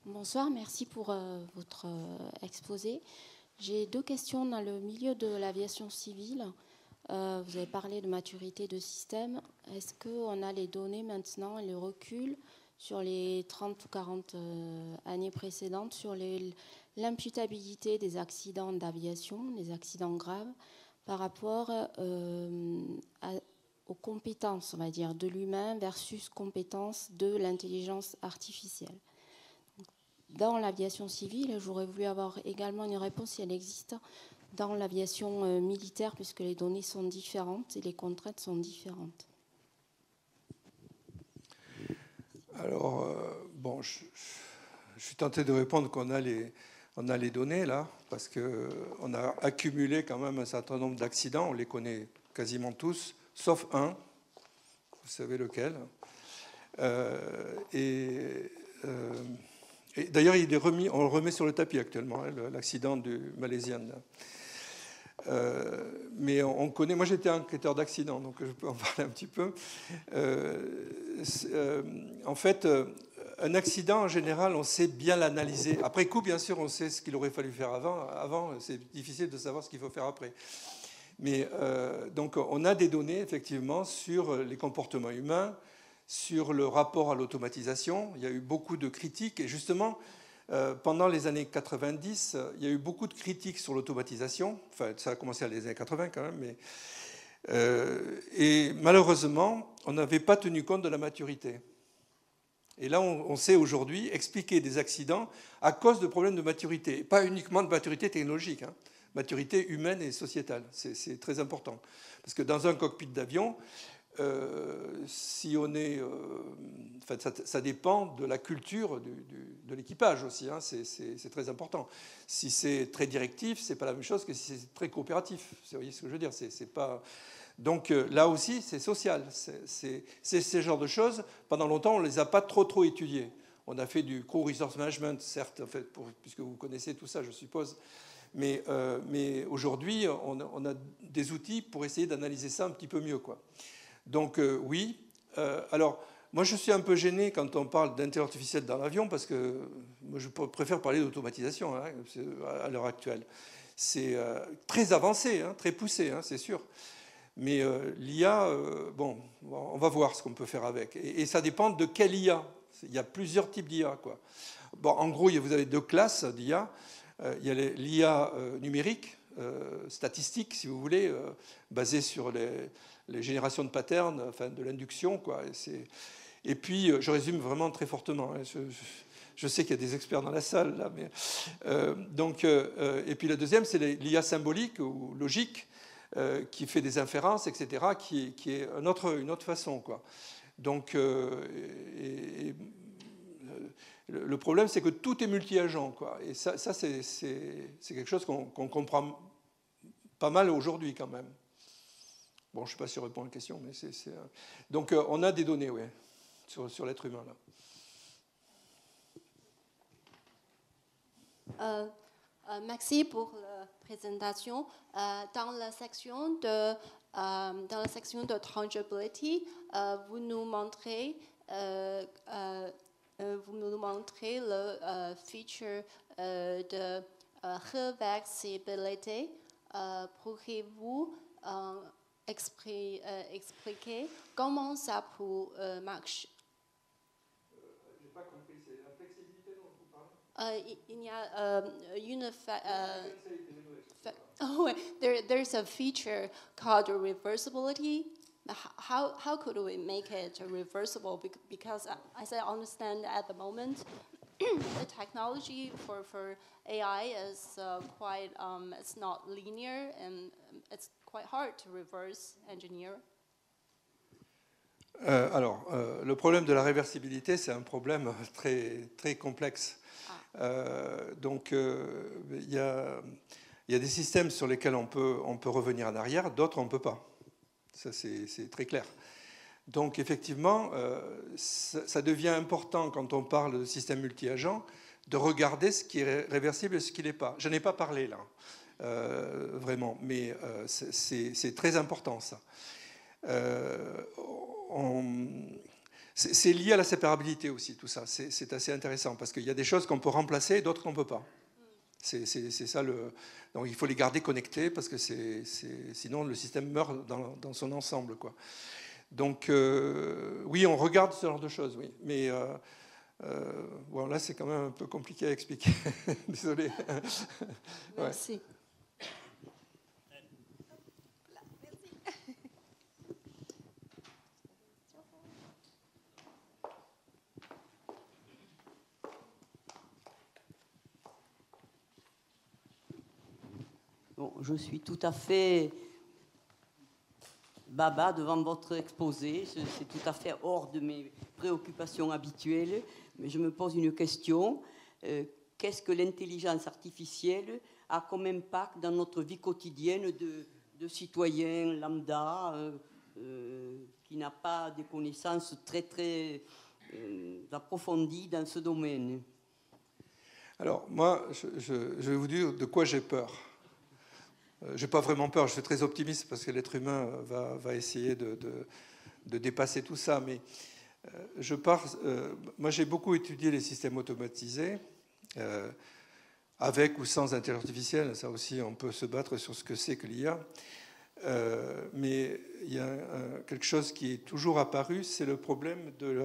Bonsoir, merci pour votre exposé. J'ai 2 questions dans le milieu de l'aviation civile. Vous avez parlé de maturité de système. Est-ce qu'on a les données maintenant et le recul sur les 30 ou 40 années précédentes sur l'imputabilité des accidents d'aviation, des accidents graves, par rapport aux compétences, on va dire, de l'humain versus compétences de l'intelligence artificielle? Dans l'aviation civile, j'aurais voulu avoir également une réponse si elle existe dans l'aviation militaire, puisque les données sont différentes et les contraintes sont différentes. Alors, bon, je suis tenté de répondre qu'on a les données, là, parce qu'on a accumulé quand même un certain nombre d'accidents, on les connaît quasiment tous, sauf un, vous savez lequel. Et d'ailleurs, on le remet sur le tapis actuellement, hein, l'accident du Malaisien. Mais on connaît. Moi, j'étais enquêteur d'accident, donc je peux en parler un petit peu. En fait, un accident, en général, on sait bien l'analyser. Après coup, bien sûr, on sait ce qu'il aurait fallu faire avant. Avant, c'est difficile de savoir ce qu'il faut faire après. Mais donc, on a des données, effectivement, sur les comportements humains, sur le rapport à l'automatisation. Il y a eu beaucoup de critiques. Et justement, pendant les années 90, il y a eu beaucoup de critiques sur l'automatisation. Enfin, ça a commencé à les années 80 quand même. Mais, et malheureusement, on n'avait pas tenu compte de la maturité. Et là, on sait aujourd'hui expliquer des accidents à cause de problèmes de maturité. Et pas uniquement de maturité technologique, hein. Maturité humaine et sociétale. C'est très important. Parce que dans un cockpit d'avion, si on est, enfin, ça dépend de la culture de l'équipage aussi, hein, c'est très important. Si c'est très directif, c'est pas la même chose que si c'est très coopératif. Vous voyez ce que je veux dire, c'est pas. Donc là aussi, c'est social. C'est ce genre de choses. Pendant longtemps, on les a pas trop étudiées. On a fait du crew resource management, certes, en fait, puisque vous connaissez tout ça, je suppose. Mais aujourd'hui, on a des outils pour essayer d'analyser ça un petit peu mieux, quoi. Donc oui. Alors, moi, je suis un peu gêné quand on parle d'intelligence artificielle dans l'avion, parce que moi, je préfère parler d'automatisation, hein, à l'heure actuelle. C'est très avancé, hein, très poussé, hein, c'est sûr. Mais l'IA, bon, on va voir ce qu'on peut faire avec. Et ça dépend de quelle IA. Il y a plusieurs types d'IA, quoi. Bon, en gros, vous avez 2 classes d'IA. Il y a l'IA numérique, statistique, si vous voulez, basée sur les générations de patterns, enfin de l'induction, quoi. Et puis, je résume vraiment très fortement. Hein. Je sais qu'il y a des experts dans la salle, là. Mais, et puis la deuxième, c'est l'IA symbolique ou logique, qui fait des inférences, etc., qui est une autre façon, quoi. Donc, le problème, c'est que tout est multi-agent, quoi. Et ça c'est quelque chose qu'on comprend pas mal aujourd'hui, quand même. Bon, je ne sais pas si je réponds à la question, mais donc, on a des données, oui, sur l'être humain, là. Merci pour la présentation. Dans la section de tangibility, vous nous montrez vous nous montrez le feature de réversibilité. Pourriez-vous expliquer comment ça peut marcher? Je n'ai pas compris, c'est la flexibilité dont vous parlez? Il y a une there's a feature called reversibility. How could we make it reversible? Because as I understand at the moment, the technology for AI is quite, it's not linear and it's quite hard to reverse engineer. Alors, le problème de la réversibilité, c'est un problème très, très complexe. Donc, il y a des systèmes sur lesquels on peut revenir en arrière, d'autres on ne peut pas. Ça, c'est très clair. Donc, effectivement, ça devient important quand on parle de système multi-agent de regarder ce qui est réversible et ce qui ne l'est pas. Je n'ai pas parlé là, vraiment, mais c'est très important ça. C'est lié à la séparabilité aussi, tout ça. C'est assez intéressant parce qu'il y a des choses qu'on peut remplacer et d'autres qu'on ne peut pas. C'est ça le. Donc il faut les garder connectés parce que sinon le système meurt dans son ensemble, quoi. Donc oui, on regarde ce genre de choses, oui. Mais bon, là c'est quand même un peu compliqué à expliquer. Désolé. Merci. Ouais. Bon, je suis tout à fait baba devant votre exposé. C'est tout à fait hors de mes préoccupations habituelles. Mais je me pose une question. Qu'est-ce que l'intelligence artificielle a comme impact dans notre vie quotidienne de citoyen lambda qui n'a pas des connaissances très, très approfondies dans ce domaine? Alors, moi, je vais vous dire de quoi j'ai peur. Je n'ai pas vraiment peur, je suis très optimiste parce que l'être humain va essayer de dépasser tout ça. Mais moi, j'ai beaucoup étudié les systèmes automatisés, avec ou sans intelligence artificielle. Ça aussi, on peut se battre sur ce que c'est que l'IA. Mais il y a quelque chose qui est toujours apparu, c'est le problème de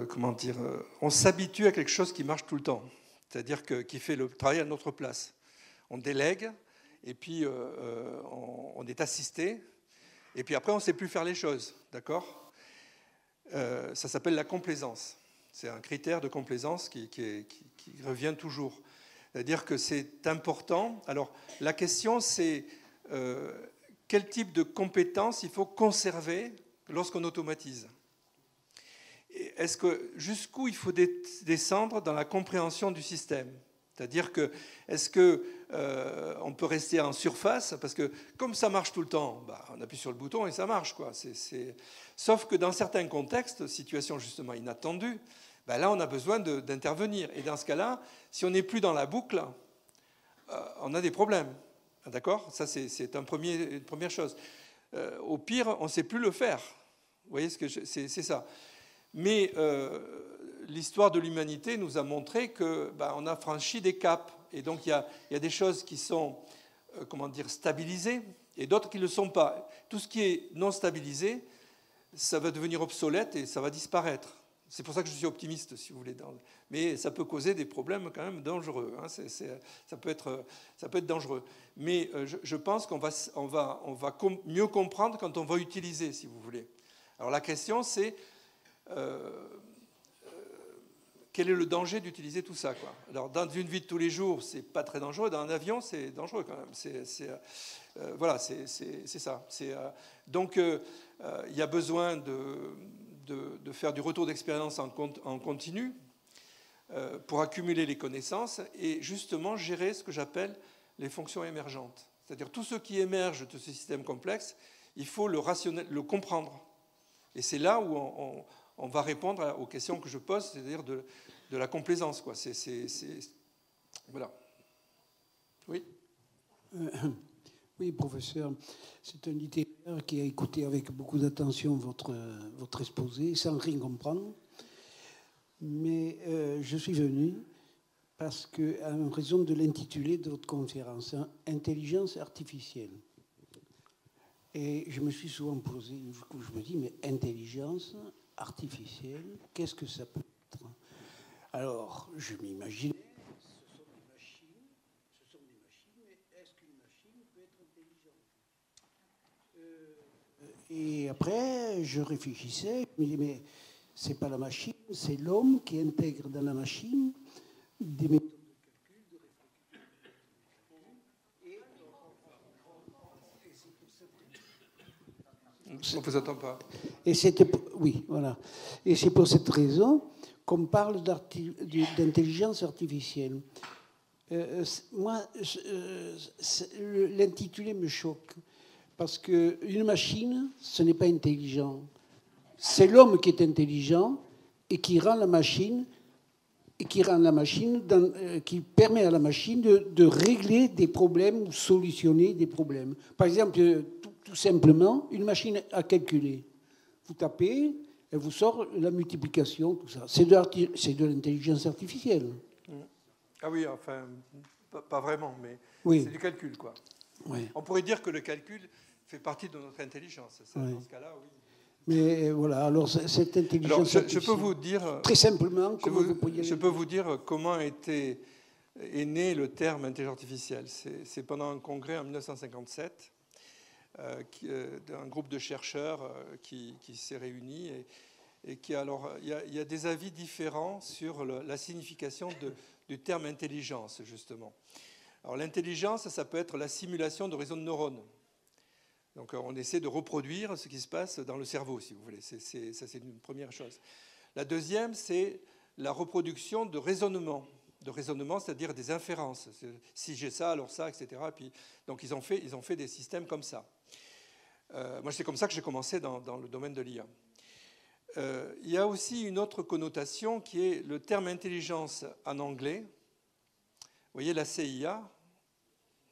comment dire, on s'habitue à quelque chose qui marche tout le temps, c'est-à-dire qui fait le travail à notre place. On délègue, et puis on est assisté, et puis après on ne sait plus faire les choses, d'accord? Ça s'appelle la complaisance. C'est un critère de complaisance qui revient toujours. C'est-à-dire que c'est important. Alors la question c'est quel type de compétences il faut conserver lorsqu'on automatise? Est-ce que jusqu'où il faut descendre dans la compréhension du système? C'est-à-dire que, est-ce qu'on peut rester en surface? Parce que comme ça marche tout le temps, on appuie sur le bouton et ça marche, quoi. Sauf que dans certains contextes, situations justement inattendues, là on a besoin d'intervenir. Et dans ce cas-là, si on n'est plus dans la boucle, on a des problèmes. D'accord? Ça, c'est une première chose. Au pire, on ne sait plus le faire. Vous voyez ce que c'est ça. Mais l'histoire de l'humanité nous a montré qu'on a franchi des caps. Et donc, il y a des choses qui sont, comment dire, stabilisées et d'autres qui ne le sont pas. Tout ce qui est non stabilisé, ça va devenir obsolète et ça va disparaître. C'est pour ça que je suis optimiste, si vous voulez. Mais ça peut causer des problèmes quand même dangereux. Hein. Ça peut être dangereux. Mais je pense qu'on va mieux comprendre quand on va utiliser, si vous voulez. Alors la question, c'est quel est le danger d'utiliser tout ça, quoi. Alors, dans une vie de tous les jours, c'est pas très dangereux. Dans un avion, c'est dangereux quand même. Voilà, c'est ça. Donc, il y a besoin de faire du retour d'expérience en continu pour accumuler les connaissances et justement gérer ce que j'appelle les fonctions émergentes. C'est-à-dire tout ce qui émerge de ce système complexe, il faut le comprendre. Et c'est là où on va répondre aux questions que je pose, c'est-à-dire de la complaisance, quoi. Voilà. Oui. Oui, professeur, c'est un littéraire qui a écouté avec beaucoup d'attention votre exposé, sans rien comprendre. Mais je suis venu parce que, en raison de l'intitulé de votre conférence, hein, Intelligence artificielle. Et je me suis souvent posé, du coup, je me dis, mais intelligence artificielle, qu'est-ce que ça peut être? Alors, je m'imagine. Et après, je réfléchissais, je me disais, mais c'est pas la machine, c'est l'homme qui intègre dans la machine des méthodes de On ne vous attend pas. Oui, voilà. Et c'est pour cette raison qu'on parle d'intelligence artificielle. Moi, l'intitulé me choque. Parce qu'une machine, ce n'est pas intelligent. C'est l'homme qui est intelligent et qui rend la machine, qui permet à la machine de régler des problèmes ou solutionner des problèmes. Par exemple, tout simplement, une machine à calculer. Vous tapez, elle vous sort la multiplication, tout ça. C'est de l'intelligence artificielle. Ah oui, enfin, pas vraiment, mais oui. C'est du calcul, quoi. Oui. On pourrait dire que le calcul fait partie de notre intelligence. Oui. Dans ce cas-là, oui. Mais voilà, alors cette intelligence artificielle... Je peux vous dire... Très simplement, je peux vous dire comment est né le terme intelligence artificielle. C'est pendant un congrès en 1957, d'un groupe de chercheurs qui s'est réuni et qui, alors, il y a des avis différents sur la signification du terme intelligence, justement. Alors l'intelligence, ça peut être la simulation de réseaux de neurones. Donc on essaie de reproduire ce qui se passe dans le cerveau, si vous voulez. Ça, c'est une première chose. La deuxième, c'est la reproduction de raisonnement. De raisonnement, c'est-à-dire des inférences. Si j'ai ça, alors ça, etc. Et puis, donc ils ont fait des systèmes comme ça. Moi, c'est comme ça que j'ai commencé dans le domaine de l'IA. Il y a aussi une autre connotation qui est le terme intelligence en anglais. Vous voyez, la CIA,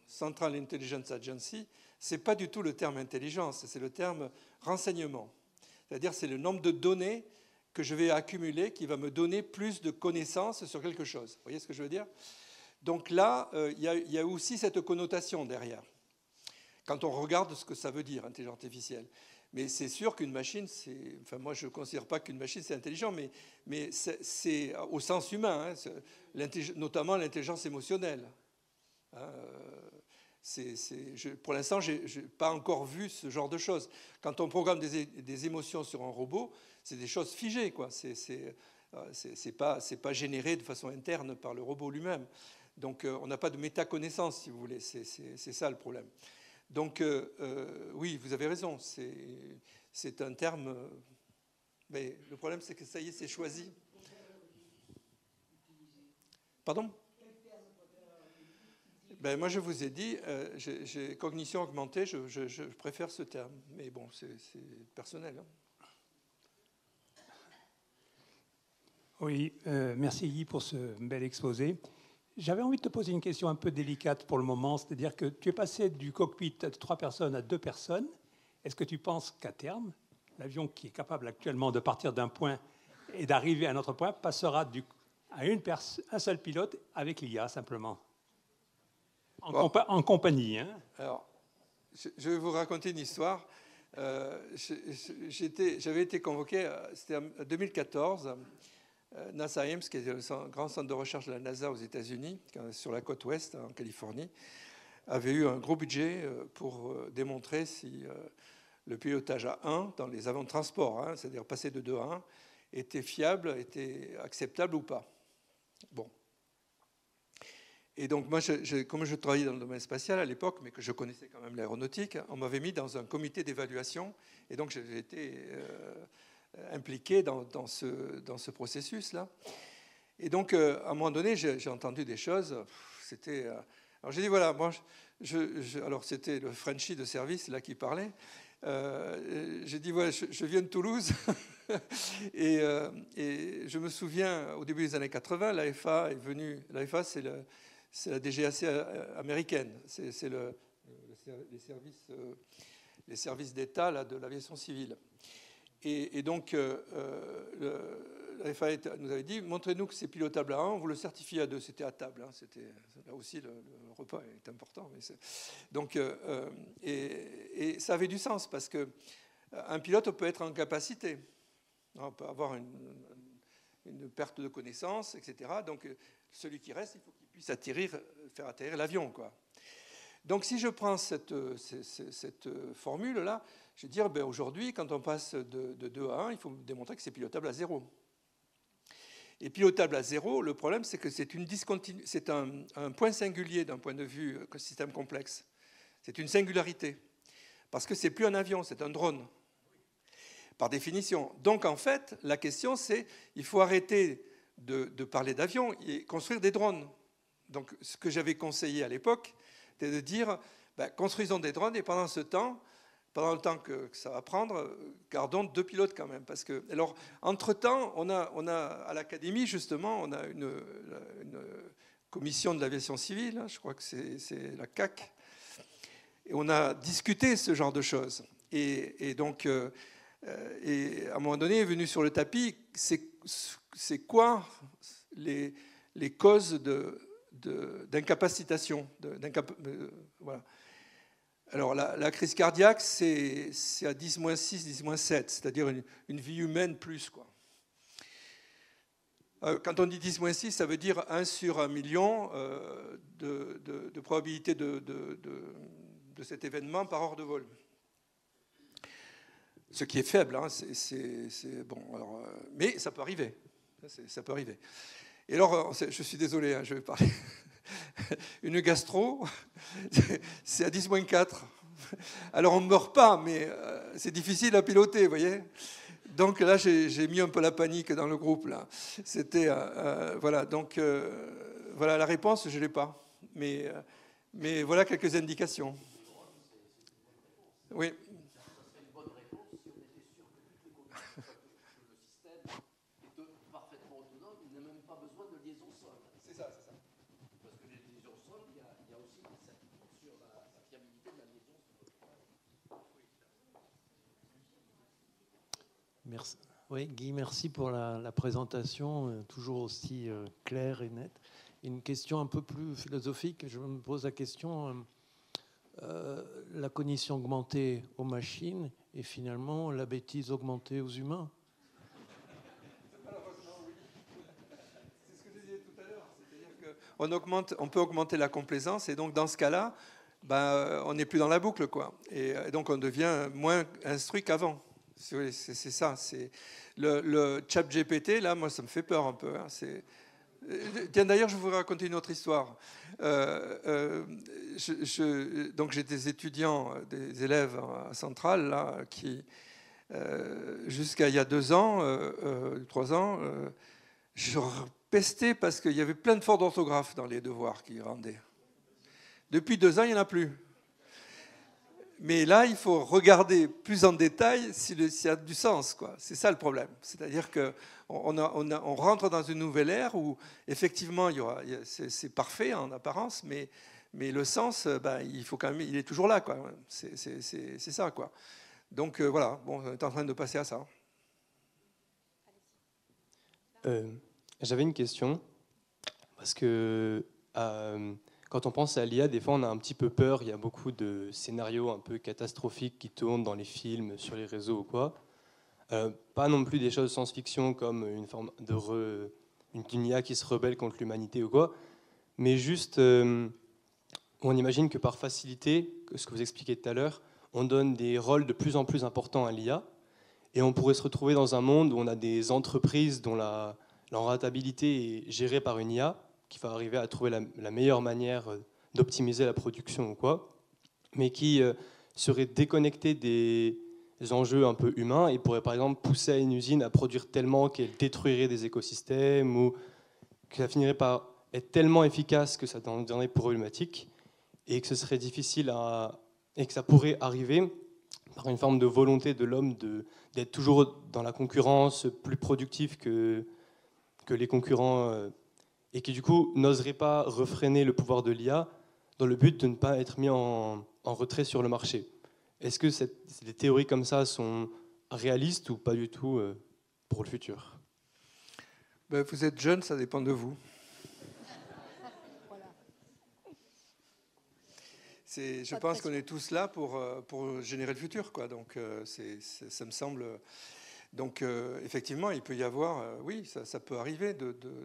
Central Intelligence Agency, ce n'est pas du tout le terme intelligence, c'est le terme renseignement. C'est-à-dire c'est le nombre de données que je vais accumuler qui va me donner plus de connaissances sur quelque chose. Vous voyez ce que je veux dire? Donc là, il y a aussi cette connotation derrière, quand on regarde ce que ça veut dire, intelligence artificielle. Mais c'est sûr qu'une machine, enfin moi je ne considère pas qu'une machine c'est intelligent, mais c'est au sens humain, hein, notamment l'intelligence émotionnelle. Pour l'instant, je n'ai pas encore vu ce genre de choses. Quand on programme des émotions sur un robot, c'est des choses figées, quoi. C'est pas généré de façon interne par le robot lui-même. Donc on n'a pas de métaconnaissance, si vous voulez. C'est ça le problème. Donc oui, vous avez raison. C'est un terme. Mais le problème, c'est que ça y est, c'est choisi. Pardon? Ben, moi, je vous ai dit, j'ai cognition augmentée, je préfère ce terme. Mais bon, c'est personnel. Hein. Oui, merci Guy pour ce bel exposé. J'avais envie de te poser une question un peu délicate pour le moment, c'est-à-dire que tu es passé du cockpit de 3 personnes à 2 personnes. Est-ce que tu penses qu'à terme, l'avion qui est capable actuellement de partir d'un point et d'arriver à un autre point passera à un seul pilote avec l'IA simplement? En compagnie. Hein. Alors, je vais vous raconter une histoire. J'avais été convoqué, c'était en 2014, NASA Ames, qui est le grand centre de recherche de la NASA aux États-Unis, sur la côte ouest, en Californie, avait eu un gros budget pour démontrer si le pilotage à 1 dans les avions de transport, hein, c'est-à-dire passer de 2 à 1, était fiable, était acceptable ou pas. Bon. Et donc, moi, comme je travaillais dans le domaine spatial à l'époque, mais que je connaissais quand même l'aéronautique, on m'avait mis dans un comité d'évaluation. Et donc, j'ai été impliqué dans ce processus-là. Et donc, à un moment donné, j'ai entendu des choses. Alors, j'ai dit, voilà, moi, alors, c'était le Frenchie de service là qui parlait. J'ai dit, voilà, je viens de Toulouse. et je me souviens, au début des années 80, l'AFA est venue. L'AFA, c'est la DGAC américaine. C'est le les services d'État là, de l'aviation civile. Et donc, la FAA nous avait dit, montrez-nous que c'est pilotable à 1, on vous le certifie à 2. C'était à table. Hein, là aussi, le repas est important. Mais donc, et ça avait du sens, parce qu'un pilote peut être en capacité. On peut avoir une perte de connaissance, etc. Donc, celui qui reste, il faut qu'il puisse faire atterrir l'avion, quoi. Donc, si je prends cette formule-là, je vais dire, ben, aujourd'hui, quand on passe de 2 à 1, il faut démontrer que c'est pilotable à 0. Et pilotable à 0, le problème, c'est que c'est un point singulier d'un point de vue système complexe. C'est une singularité. Parce que c'est plus un avion, c'est un drone. Par définition. Donc, en fait, la question, c'est il faut arrêter de parler d'avions et construire des drones. Donc, ce que j'avais conseillé à l'époque, c'était de dire, ben, construisons des drones et pendant le temps que ça va prendre, gardons 2 pilotes quand même. Parce que, alors, entre-temps, on a à l'Académie, justement, on a une commission de l'aviation civile, hein, je crois que c'est la CAC, et on a discuté ce genre de choses. Et donc, et à un moment donné, est venu sur le tapis, c'est quoi les causes d'incapacitation, voilà. Alors, la crise cardiaque, c'est à 10-6, 10-7, c'est-à-dire une vie humaine plus, quoi. Quand on dit 10-6, ça veut dire 1 sur 1 million de probabilité de cet événement par heure de vol. Ce qui est faible, hein, c'est bon. Alors, mais ça peut arriver. Ça peut arriver. Et alors, je suis désolé, hein, je vais parler. Une gastro, c'est à 10-4. Alors, on ne meurt pas, mais c'est difficile à piloter, vous voyez. Donc là, j'ai mis un peu la panique dans le groupe. Là. C'était voilà. Donc voilà, la réponse, je l'ai pas. Mais voilà quelques indications. Oui. Merci. Oui, Guy, merci pour la présentation, toujours aussi claire et nette. Une question un peu plus philosophique, je me pose la question, la cognition augmentée aux machines et finalement la bêtise augmentée aux humains. Malheureusement, oui. C'est ce que je disais tout à l'heure, c'est-à-dire qu'on peut augmenter la complaisance et donc dans ce cas-là, ben, on n'est plus dans la boucle, quoi. Et donc on devient moins instruit qu'avant. C'est ça. C'est le chat GPT, là, moi, ça me fait peur un peu. Hein. Tiens, d'ailleurs, je voudrais raconter une autre histoire. Donc, j'ai des étudiants, des élèves à Centrale, là, qui, jusqu'à il y a 2 ans, 3 ans, je pestais parce qu'il y avait plein de fautes d'orthographe dans les devoirs qu'ils rendaient. Depuis 2 ans, il n'y en a plus. Mais là, il faut regarder plus en détail s'il y a du sens, quoi. C'est ça le problème. C'est-à-dire qu'on rentre dans une nouvelle ère où, effectivement, c'est parfait en apparence, mais le sens, ben, il faut quand même, il est toujours là, quoi. C'est ça, quoi. Donc voilà, bon, on est en train de passer à ça. J'avais une question, parce que quand on pense à l'IA, des fois on a un petit peu peur, il y a beaucoup de scénarios un peu catastrophiques qui tournent dans les films, sur les réseaux ou quoi. Pas non plus des choses science-fiction comme une forme d'une IA qui se rebelle contre l'humanité ou quoi, mais juste on imagine que par facilité, ce que vous expliquiez tout à l'heure, on donne des rôles de plus en plus importants à l'IA, et on pourrait se retrouver dans un monde où on a des entreprises dont la rentabilité est gérée par une IA, qui va arriver à trouver la meilleure manière d'optimiser la production ou quoi, mais qui serait déconnecté des enjeux un peu humains et pourrait par exemple pousser à une usine à produire tellement qu'elle détruirait des écosystèmes ou que ça finirait par être tellement efficace que ça deviendrait problématique et que ce serait difficile et que ça pourrait arriver par une forme de volonté de l'homme d'être toujours dans la concurrence, plus productif que les concurrents et qui du coup n'oserait pas refréner le pouvoir de l'IA dans le but de ne pas être mis en en retrait sur le marché. Est-ce que les théories comme ça sont réalistes ou pas du tout pour le futur? Ben, vous êtes jeune, ça dépend de vous. Je pense qu'on est tous là pour générer le futur, quoi. Donc, ça me semble. Donc, effectivement, il peut y avoir, oui, ça peut arriver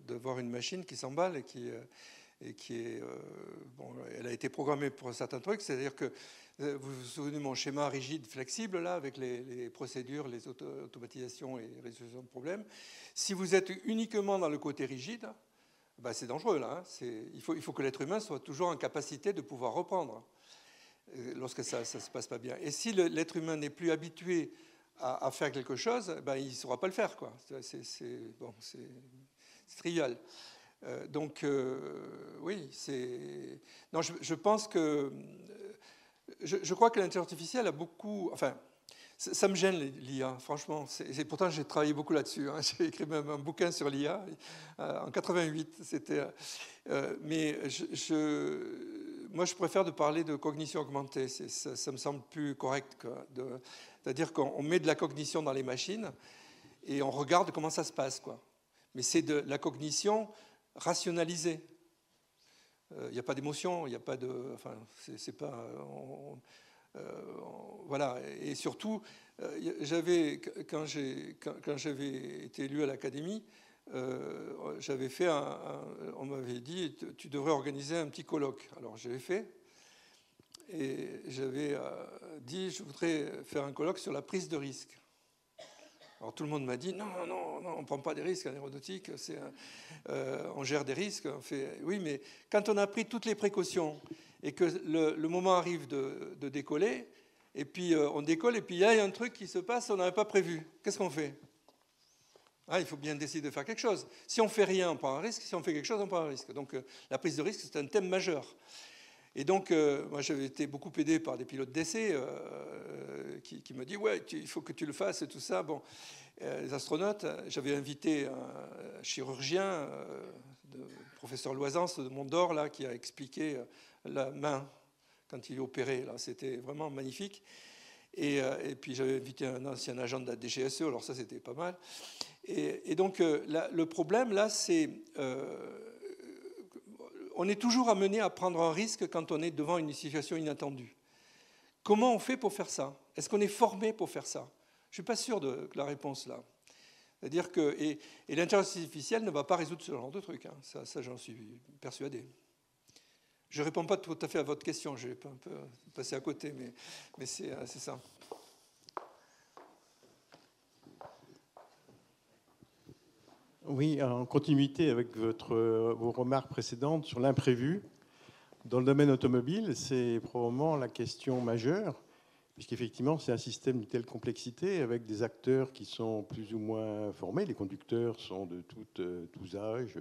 d'avoir une machine qui s'emballe et qui est, bon, elle a été programmée pour certains trucs. C'est-à-dire que vous vous souvenez de mon schéma rigide, flexible, là, avec les procédures, les automatisations et résolution de problèmes. Si vous êtes uniquement dans le côté rigide, ben, c'est dangereux, là. Hein. Il faut que l'être humain soit toujours en capacité de pouvoir reprendre lorsque ça ne se passe pas bien. Et si l'être humain n'est plus habitué à faire quelque chose, ben, il ne saura pas le faire, quoi. C'est trivial. Donc, oui, c'est... Non, je pense que... Je crois que l'intelligence artificielle a beaucoup... Enfin, ça me gêne, l'IA, franchement. Pourtant, j'ai travaillé beaucoup là-dessus. Hein. J'ai écrit même un bouquin sur l'IA en 88. Mais moi, je préfère de parler de cognition augmentée. Ça me semble plus correct. C'est-à-dire qu'on met de la cognition dans les machines et on regarde comment ça se passe, quoi. Mais c'est de la cognition rationalisée. Il n'y a pas d'émotion, il n'y a pas de... Enfin, c'est pas... voilà. Et surtout, quand j'avais été élu à l'Académie, j'avais fait on m'avait dit, tu devrais organiser un petit colloque. Alors, j'avais fait. Et j'avais dit, je voudrais faire un colloque sur la prise de risque. Alors tout le monde m'a dit, non, on ne prend pas des risques en aéronautique, on gère des risques. Oui, mais quand on a pris toutes les précautions et que le moment arrive de décoller, et puis on décolle, et puis il y a un truc qui se passe, on n'avait pas prévu. Qu'est-ce qu'on fait? Il faut bien décider de faire quelque chose. Si on ne fait rien, on prend un risque. Si on fait quelque chose, on prend un risque. Donc la prise de risque, c'est un thème majeur. Et donc, moi, j'avais été beaucoup aidé par des pilotes d'essai qui me disent « Ouais, il faut que tu le fasses et tout ça. » Bon, les astronautes, j'avais invité un chirurgien, le professeur Loisance de Mont-d'Or, là, qui a expliqué la main quand il est opéré. Là, c'était vraiment magnifique. Et puis, j'avais invité un ancien agent de la DGSE, alors ça, c'était pas mal. Et donc, le problème, là, c'est... on est toujours amené à prendre un risque quand on est devant une situation inattendue. Comment on fait pour faire ça? Est-ce qu'on est formé pour faire ça? Je ne suis pas sûr de la réponse là. C'est-à-dire que... Et l'intelligence artificielle ne va pas résoudre ce genre de truc. Hein. Ça j'en suis persuadé. Je ne réponds pas tout à fait à votre question. Je vais un peu passer à côté, mais c'est ça. Oui, en continuité avec vos remarques précédentes sur l'imprévu, dans le domaine automobile, c'est probablement la question majeure, puisqu'effectivement, c'est un système de telle complexité avec des acteurs qui sont plus ou moins formés. Les conducteurs sont de tous âges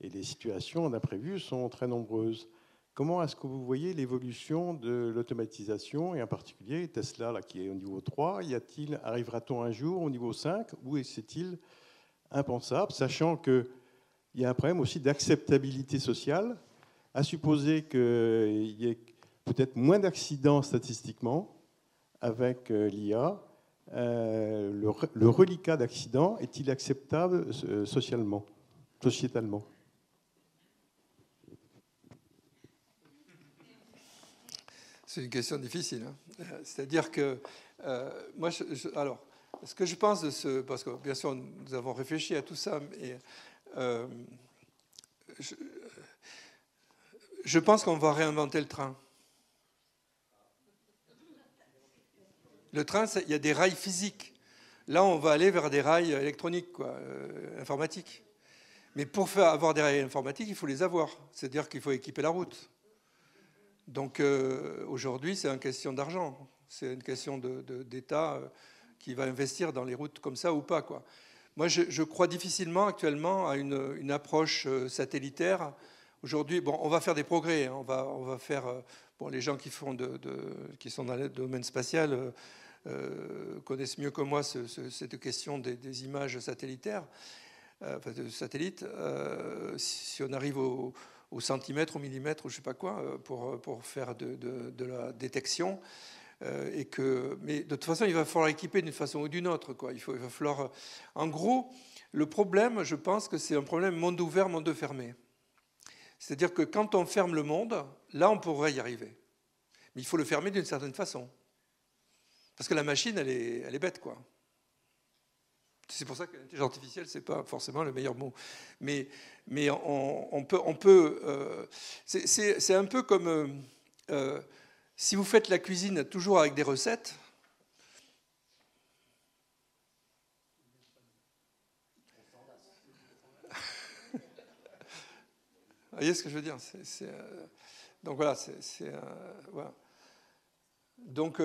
et les situations d'imprévu sont très nombreuses. Comment est-ce que vous voyez l'évolution de l'automatisation, et en particulier Tesla, là, qui est au niveau 3 arrivera-t-on un jour au niveau 5, ou est-il impensable, sachant qu'il y a un problème aussi d'acceptabilité sociale, à supposer qu'il y ait peut-être moins d'accidents statistiquement avec l'IA. Le reliquat d'accidents est-il acceptable socialement, sociétalement? C'est une question difficile. Hein. C'est-à-dire que moi, alors, ce que je pense de ce... Parce que, bien sûr, nous avons réfléchi à tout ça, mais je pense qu'on va réinventer le train. Le train, il y a des rails physiques. Là, on va aller vers des rails électroniques, quoi, informatiques. Mais pour avoir des rails informatiques, il faut les avoir. C'est-à-dire qu'il faut équiper la route. Donc, aujourd'hui, c'est une question d'argent. C'est une question d'État... qui va investir dans les routes comme ça ou pas, quoi. Moi, je crois difficilement actuellement à une approche satellitaire. Aujourd'hui, bon, on va faire des progrès. Hein. On va faire... bon, les gens qui sont dans le domaine spatial connaissent mieux que moi cette question des images satellitaires, enfin de satellites. Si on arrive au centimètre, au millimètre, ou je ne sais pas quoi, pour faire de la détection. Mais de toute façon, il va falloir équiper d'une façon ou d'une autre, quoi. Il va falloir... En gros, le problème, je pense que c'est un problème monde ouvert, monde fermé. C'est-à-dire que quand on ferme le monde, là, on pourrait y arriver. Mais il faut le fermer d'une certaine façon. Parce que la machine, elle est bête, quoi. C'est pour ça que l'intelligence artificielle, ce n'est pas forcément le meilleur mot. Mais on peut c'est un peu comme si vous faites la cuisine toujours avec des recettes. Vous voyez ce que je veux dire? Donc voilà, voilà. Donc,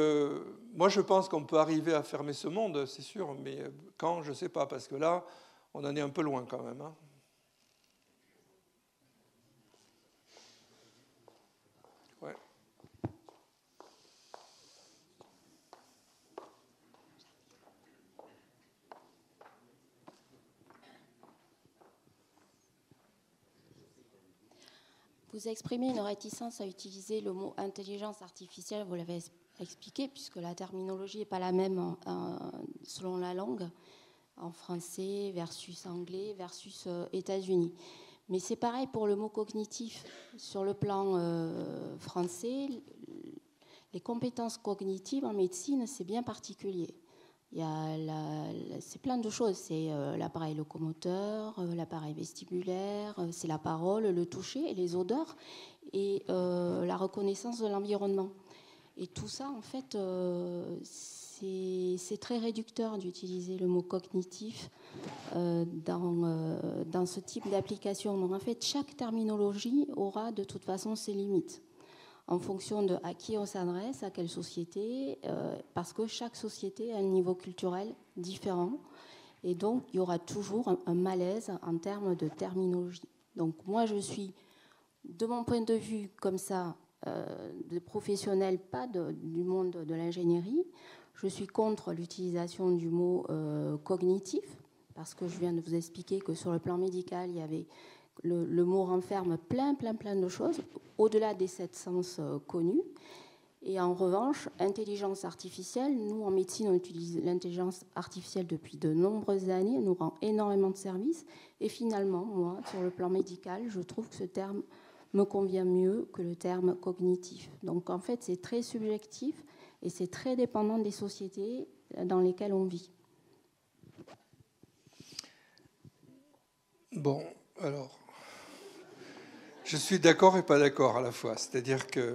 moi, je pense qu'on peut arriver à fermer ce monde, c'est sûr, mais quand, je ne sais pas, parce que là, on en est un peu loin quand même. Hein. Ouais. Vous exprimez une réticence à utiliser le mot intelligence artificielle, vous l'avez expliqué, puisque la terminologie n'est pas la même selon la langue, en français versus anglais versus États-Unis. Mais c'est pareil pour le mot cognitif. Sur le plan français, les compétences cognitives en médecine, c'est bien particulier. C'est plein de choses. C'est l'appareil locomoteur, l'appareil vestibulaire, c'est la parole, le toucher, et les odeurs et la reconnaissance de l'environnement. Et tout ça, en fait, c'est très réducteur d'utiliser le mot cognitif dans ce type d'application. Donc, en fait, chaque terminologie aura de toute façon ses limites en fonction de à qui on s'adresse, à quelle société, parce que chaque société a un niveau culturel différent. Et donc, il y aura toujours un malaise en termes de terminologie. Donc, moi, je suis, de mon point de vue, comme ça, de professionnel, pas du monde de l'ingénierie. Je suis contre l'utilisation du mot cognitif, parce que je viens de vous expliquer que sur le plan médical, il y avait le mot renferme plein de choses, au-delà des 7 sens connus. Et en revanche, intelligence artificielle, nous en médecine, on utilise l'intelligence artificielle depuis de nombreuses années, elle nous rend énormément de services. Et finalement, moi, sur le plan médical, je trouve que ce terme me convient mieux que le terme cognitif. Donc en fait, c'est très subjectif et c'est très dépendant des sociétés dans lesquelles on vit. Bon, alors, je suis d'accord et pas d'accord à la fois. C'est-à-dire que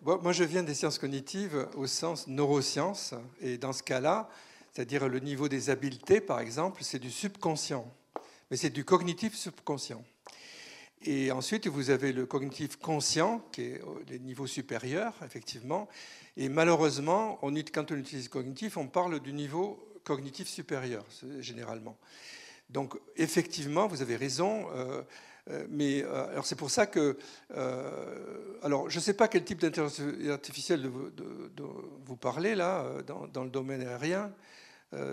moi, je viens des sciences cognitives au sens neurosciences, et dans ce cas-là, c'est-à-dire le niveau des habiletés, par exemple, c'est du subconscient, mais c'est du cognitif subconscient. Et ensuite, vous avez le cognitif conscient, qui est des niveaux supérieurs, effectivement. Et malheureusement, quand on utilise cognitif, on parle du niveau cognitif supérieur, généralement. Donc, effectivement, vous avez raison. Mais alors c'est pour ça que... alors, je ne sais pas quel type d'intelligence artificielle de vous parlez, là, dans le domaine aérien.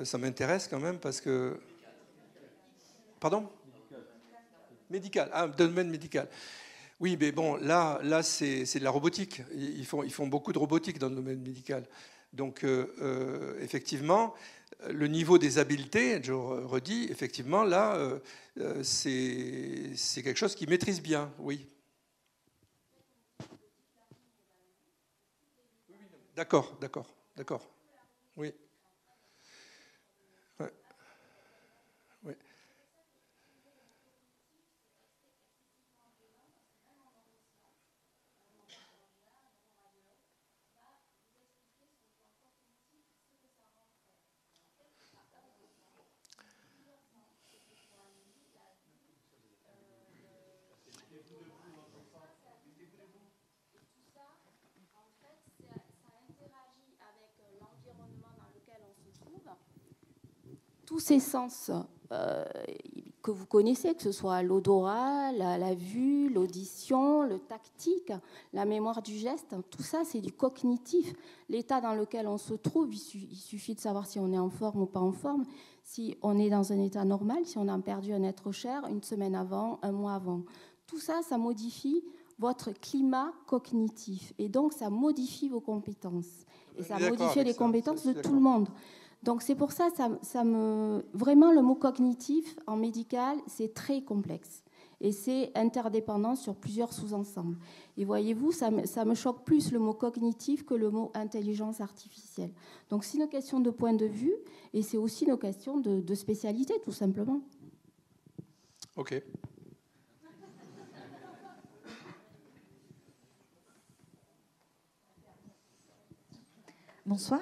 Ça m'intéresse quand même, parce que... Pardon ? Médical, domaine médical. Oui, mais bon, là c'est de la robotique. Ils font beaucoup de robotique dans le domaine médical. Donc, effectivement, le niveau des habiletés, je redis, effectivement, là, c'est quelque chose qu'ils maîtrisent bien, oui. D'accord. Oui. Ouais. Oui. Tous ces sens que vous connaissez, que ce soit l'odorat, la vue, l'audition, le tactique, la mémoire du geste, tout ça, c'est du cognitif. L'état dans lequel on se trouve, il suffit de savoir si on est en forme ou pas en forme, si on est dans un état normal, si on a perdu un être cher une semaine avant, un mois avant. tout ça, ça modifie votre climat cognitif. Et donc, ça modifie vos compétences. Et ça modifie les compétences de tout le monde. Donc, c'est pour ça, vraiment, le mot cognitif, en médical, c'est très complexe. Et c'est interdépendant sur plusieurs sous-ensembles. Et voyez-vous, ça me choque plus le mot cognitif que le mot intelligence artificielle. Donc, c'est une question de point de vue et c'est aussi une question de spécialité, tout simplement. OK. Bonsoir.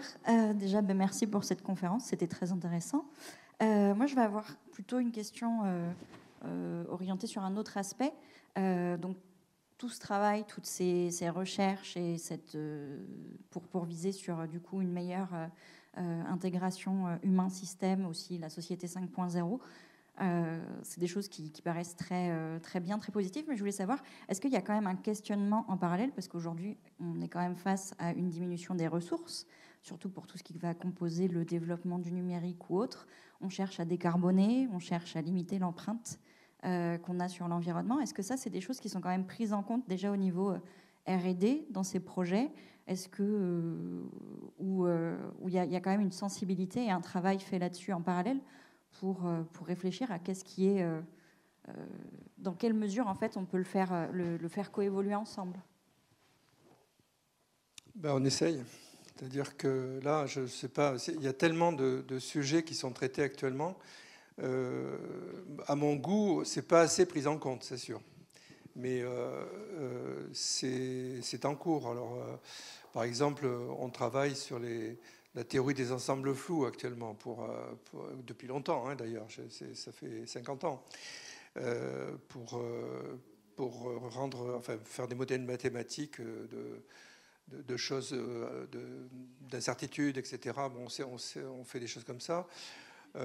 Déjà, merci pour cette conférence. C'était très intéressant. Moi, je vais avoir plutôt une question orientée sur un autre aspect. Donc, tout ce travail, toutes ces recherches et pour viser sur du coup une meilleure intégration humain-système, aussi la société 5.0, c'est des choses qui paraissent très bien, très positives. Mais je voulais savoir, est-ce qu'il y a quand même un questionnement en parallèle, parce qu'aujourd'hui, on est quand même face à une diminution des ressources, surtout pour tout ce qui va composer le développement du numérique ou autre. On cherche à décarboner, on cherche à limiter l'empreinte qu'on a sur l'environnement. Est-ce que ça, c'est des choses qui sont quand même prises en compte déjà au niveau R&D dans ces projets? Est-ce que où il y a quand même une sensibilité et un travail fait là-dessus en parallèle pour réfléchir à qu'est-ce qui est, dans quelle mesure en fait on peut le faire coévoluer ensemble? On essaye. C'est-à-dire que là, je ne sais pas, il y a tellement de sujets qui sont traités actuellement. À mon goût, ce n'est pas assez pris en compte, c'est sûr. Mais c'est en cours. Alors, par exemple, on travaille sur la théorie des ensembles flous actuellement, depuis longtemps, hein, d'ailleurs, ça fait 50 ans, pour faire des modèles mathématiques de choses, d'incertitudes, etc. Bon, on fait des choses comme ça. Je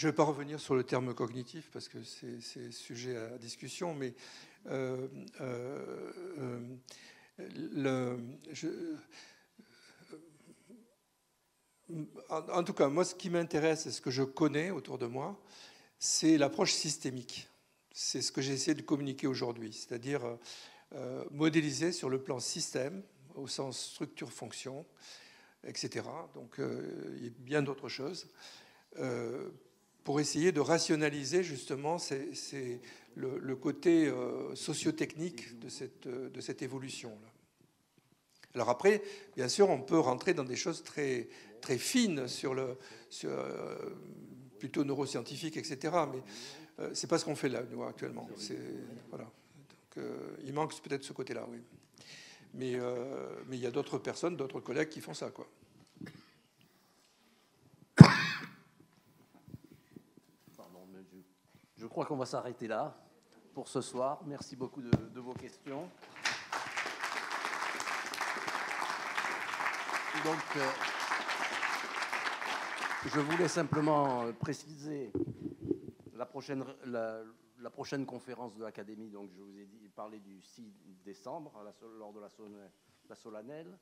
ne vais pas revenir sur le terme cognitif parce que c'est sujet à discussion, mais en tout cas, moi, ce qui m'intéresse et ce que je connais autour de moi, c'est l'approche systémique. C'est ce que j'ai essayé de communiquer aujourd'hui, c'est-à-dire modéliser sur le plan système, au sens structure-fonction, etc. Donc, il y a bien d'autres choses. Pour essayer de rationaliser justement le côté socio-technique de cette évolution-là. Alors après, bien sûr, on peut rentrer dans des choses très, très fines plutôt neuroscientifiques, etc. Mais c'est pas ce qu'on fait là, nous, actuellement. Voilà. Donc, il manque peut-être ce côté-là, oui. Mais il y a d'autres personnes, d'autres collègues qui font ça, quoi. Pardon, mais je crois qu'on va s'arrêter là pour ce soir. Merci beaucoup de vos questions. Donc, je voulais simplement préciser la prochaine conférence de l'Académie. Donc, je vous ai parlé du 6 décembre lors de la solennelle.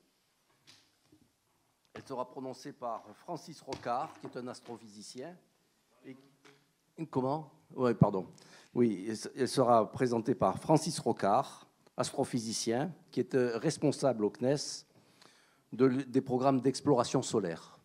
Elle sera prononcée par Francis Rocard, qui est un astrophysicien. Comment ? Oui, pardon. Oui, elle sera présentée par Francis Rocard, astrophysicien, qui est responsable au CNES des programmes d'exploration solaire.